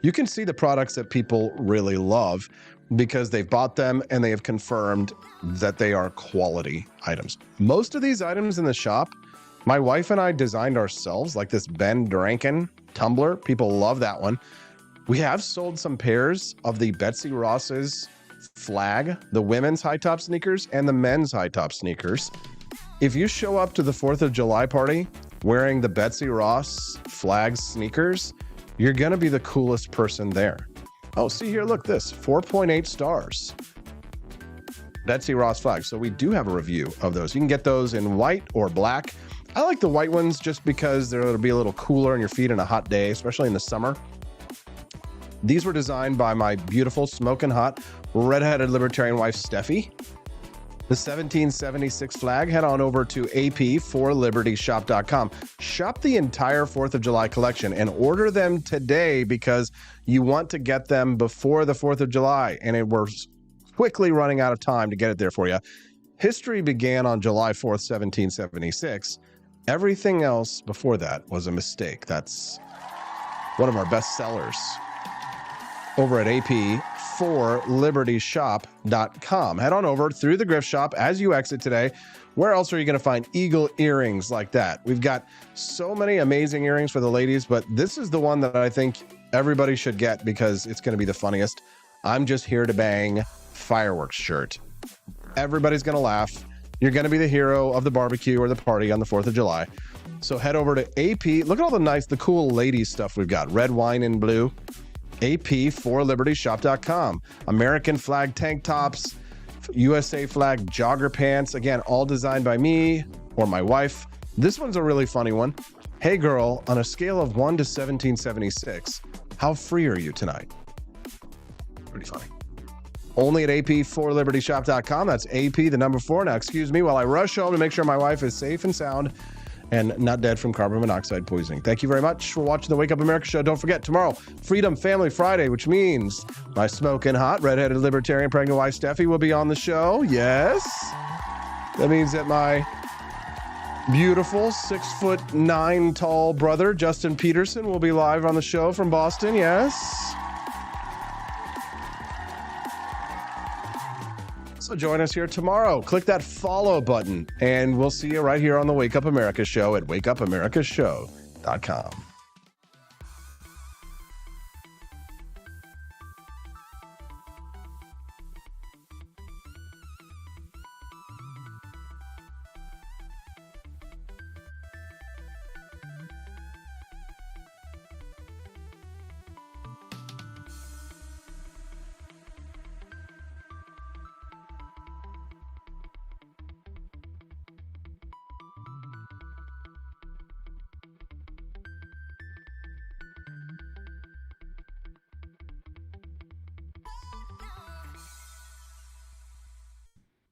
you can see the products that people really love because they've bought them and they have confirmed that they are quality items. Most of these items in the shop, my wife and I designed ourselves, like this Ben Dranken tumbler. People love that one. We have sold some pairs of the Betsy Ross's flag, the women's high top sneakers and the men's high top sneakers. If you show up to the 4th of July party wearing the Betsy Ross flag sneakers, you're going to be the coolest person there. Oh, see here, look, this 4.8 stars. Betsy Ross flag. So we do have a review of those. You can get those in white or black. I like the white ones just because it'll be a little cooler on your feet on a hot day, especially in the summer. These were designed by my beautiful, smoking hot, redheaded libertarian wife, Steffi. The 1776 flag, head on over to apforlibertyshop.com. Shop the entire 4th of July collection and order them today because you want to get them before the 4th of July. And we're quickly running out of time to get it there for you. History began on July 4th, 1776. Everything else before that was a mistake. That's one of our best sellers over at apforlibertyshop.com. Head on over through the grift shop as you exit today. Where else are you going to find eagle earrings like that? We've got so many amazing earrings for the ladies, but this is the one that I think everybody should get because it's going to be the funniest. I'm just here to bang fireworks shirt. Everybody's going to laugh. You're going to be the hero of the barbecue or the party on the 4th of July. So head over to AP. Look at all the cool ladies stuff we've got. Red wine and blue. apforlibertyshop.com. American flag tank tops, USA flag jogger pants. Again, all designed by me or my wife. This one's a really funny one. Hey girl, on a scale of 1 to 1776, how free are you tonight? Pretty funny. Only at apforlibertyshop.com. That's AP, the number 4. Now, excuse me while I rush home to make sure my wife is safe and sound and not dead from carbon monoxide poisoning. Thank you very much for watching the Wake Up America show. Don't forget, tomorrow, Freedom Family Friday, which means my smoking hot, redheaded libertarian pregnant wife, Steffi, will be on the show. Yes. That means that my beautiful 6'9" tall brother, Justin Peterson, will be live on the show from Boston. Yes. So join us here tomorrow. Click that follow button, and we'll see you right here on the Wake Up America show at wakeupAmericaShow.com.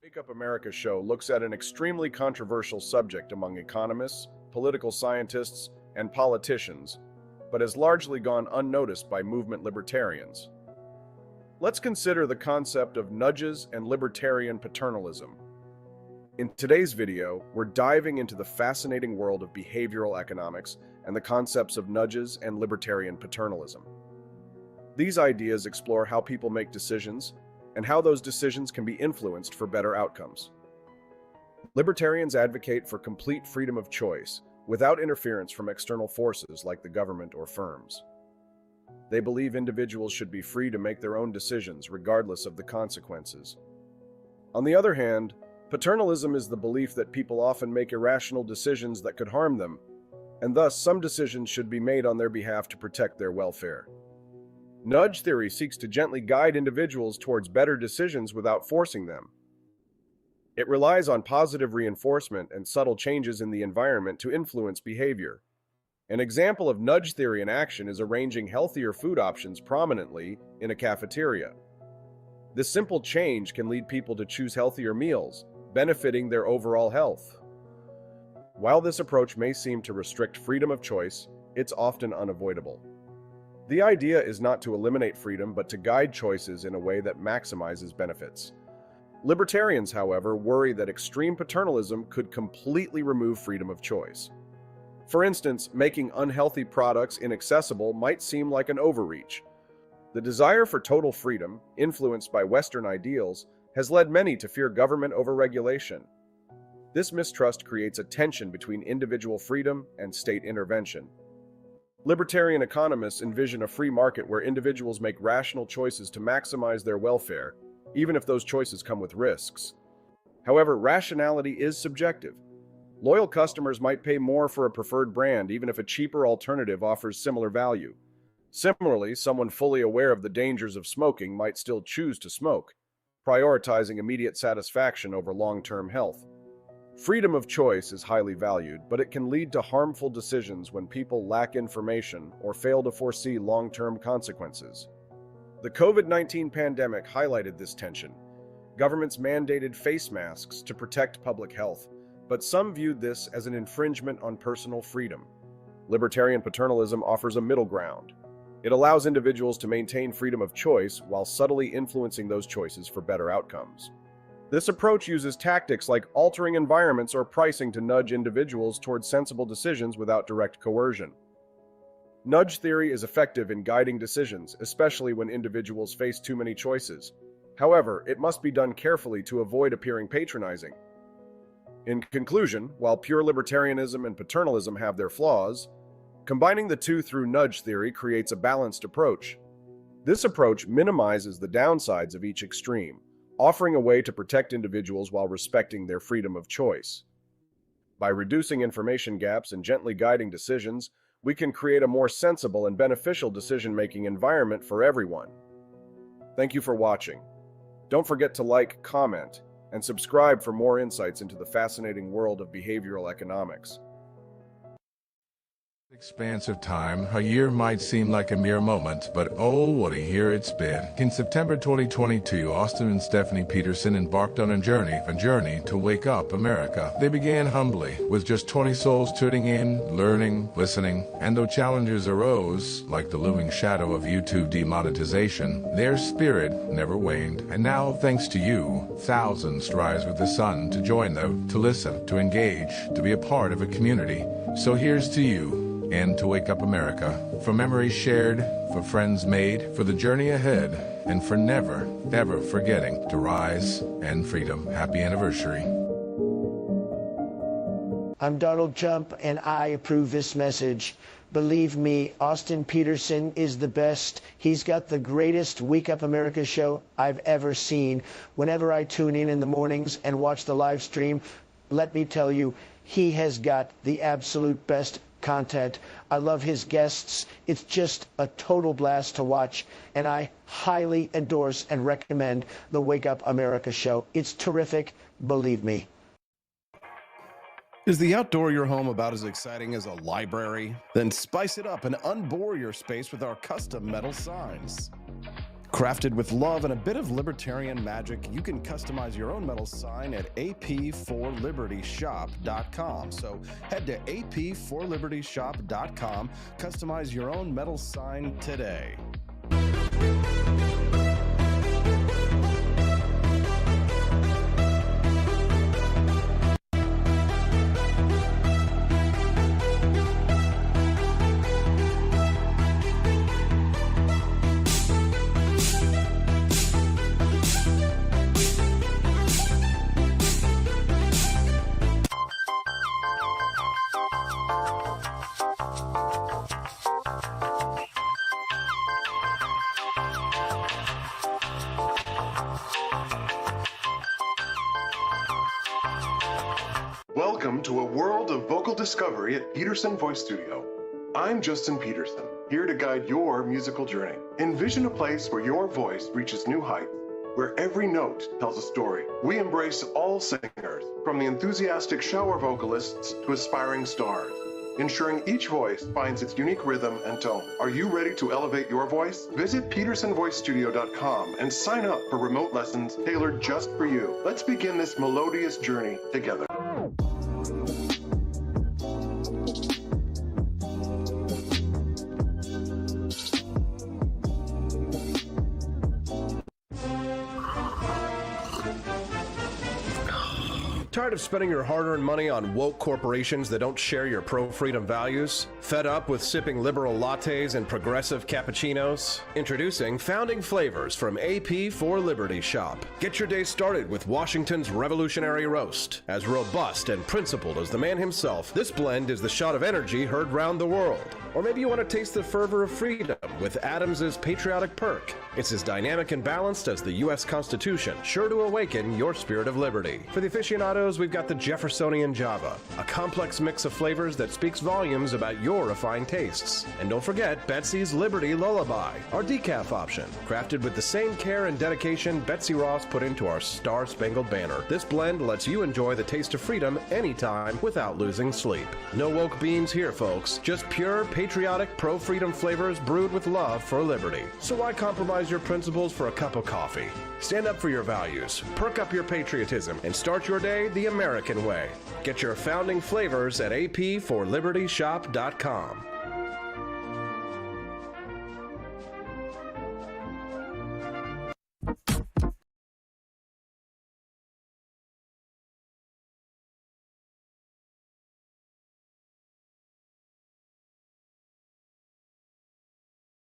Wake Up America show looks at an extremely controversial subject among economists, political scientists, and politicians, but has largely gone unnoticed by movement libertarians. Let's consider the concept of nudges and libertarian paternalism. In today's video, we're diving into the fascinating world of behavioral economics and the concepts of nudges and libertarian paternalism. These ideas explore how people make decisions and how those decisions can be influenced for better outcomes. Libertarians advocate for complete freedom of choice without interference from external forces like the government or firms. They believe individuals should be free to make their own decisions regardless of the consequences. On the other hand, paternalism is the belief that people often make irrational decisions that could harm them, and thus some decisions should be made on their behalf to protect their welfare. Nudge theory seeks to gently guide individuals towards better decisions without forcing them. It relies on positive reinforcement and subtle changes in the environment to influence behavior. An example of nudge theory in action is arranging healthier food options prominently in a cafeteria. This simple change can lead people to choose healthier meals, benefiting their overall health. While this approach may seem to restrict freedom of choice, it's often unavoidable. The idea is not to eliminate freedom, but to guide choices in a way that maximizes benefits. Libertarians, however, worry that extreme paternalism could completely remove freedom of choice. For instance, making unhealthy products inaccessible might seem like an overreach. The desire for total freedom, influenced by Western ideals, has led many to fear government overregulation. This mistrust creates a tension between individual freedom and state intervention. Libertarian economists envision a free market where individuals make rational choices to maximize their welfare, even if those choices come with risks. However, rationality is subjective. Loyal customers might pay more for a preferred brand even if a cheaper alternative offers similar value. Similarly, someone fully aware of the dangers of smoking might still choose to smoke, prioritizing immediate satisfaction over long-term health. Freedom of choice is highly valued, but it can lead to harmful decisions when people lack information or fail to foresee long-term consequences. The COVID-19 pandemic highlighted this tension. Governments mandated face masks to protect public health, but some viewed this as an infringement on personal freedom. Libertarian paternalism offers a middle ground. It allows individuals to maintain freedom of choice while subtly influencing those choices for better outcomes. This approach uses tactics like altering environments or pricing to nudge individuals towards sensible decisions without direct coercion. Nudge theory is effective in guiding decisions, especially when individuals face too many choices. However, it must be done carefully to avoid appearing patronizing. In conclusion, while pure libertarianism and paternalism have their flaws, combining the two through nudge theory creates a balanced approach. This approach minimizes the downsides of each extreme, offering a way to protect individuals while respecting their freedom of choice. By reducing information gaps and gently guiding decisions, we can create a more sensible and beneficial decision-making environment for everyone. Thank you for watching. Don't forget to like, comment, and subscribe for more insights into the fascinating world of behavioral economics. Expanse of time, a year might seem like a mere moment, but oh, what a year it's been. In September 2022, Austin and Stephanie Peterson embarked on a journey to wake up America. They began humbly, with just 20 souls tuning in, learning, listening, and though challenges arose, like the looming shadow of YouTube demonetization, their spirit never waned. And now, thanks to you, thousands rise with the sun to join them, to listen, to engage, to be a part of a community. So here's to you, and to wake up America, for memories shared, for friends made, for the journey ahead, and for never, ever forgetting to rise and freedom. Happy anniversary. I'm Donald Trump, and I approve this message. Believe me, Austin Peterson is the best. He's got the greatest Wake Up America show I've ever seen. Whenever I tune in the mornings and watch the live stream, let me tell you, he has got the absolute best content. I love his guests. It's just a total blast to watch, and I highly endorse and recommend the Wake Up America show. It's terrific, believe me. Is the outdoor your home about as exciting as a library? Then spice it up and unbore your space with our custom metal signs. Crafted with love and a bit of libertarian magic, you can customize your own metal sign at ap4libertyshop.com. So head to ap4libertyshop.com, customize your own metal sign today. Welcome to a world of vocal discovery at Peterson Voice Studio. I'm Justin Peterson, here to guide your musical journey. Envision a place where your voice reaches new heights, where every note tells a story. We embrace all singers, from the enthusiastic shower vocalists to aspiring stars, ensuring each voice finds its unique rhythm and tone. Are you ready to elevate your voice? Visit petersonvoicestudio.com and sign up for remote lessons tailored just for you. Let's begin this melodious journey together. Tired of spending your hard-earned money on woke corporations that don't share your pro-freedom values? Fed up with sipping liberal lattes and progressive cappuccinos? Introducing Founding Flavors from AP for Liberty Shop. Get your day started with Washington's Revolutionary Roast. As robust and principled as the man himself, this blend is the shot of energy heard round the world. Or maybe you want to taste the fervor of freedom with Adams's Patriotic Perk. It's as dynamic and balanced as the U.S. Constitution, sure to awaken your spirit of liberty. For the aficionados, we've got the Jeffersonian Java, a complex mix of flavors that speaks volumes about your refined tastes. And don't forget Betsy's Liberty Lullaby, our decaf option, crafted with the same care and dedication Betsy Ross put into our Star-Spangled Banner. This blend lets you enjoy the taste of freedom anytime without losing sleep. No woke beans here, folks. Just pure, patriotic, pro-freedom flavors brewed with love for liberty. So why compromise your principles for a cup of coffee? Stand up for your values, perk up your patriotism, and start your day the American way. Get your founding flavors at apforlibertyshop.com.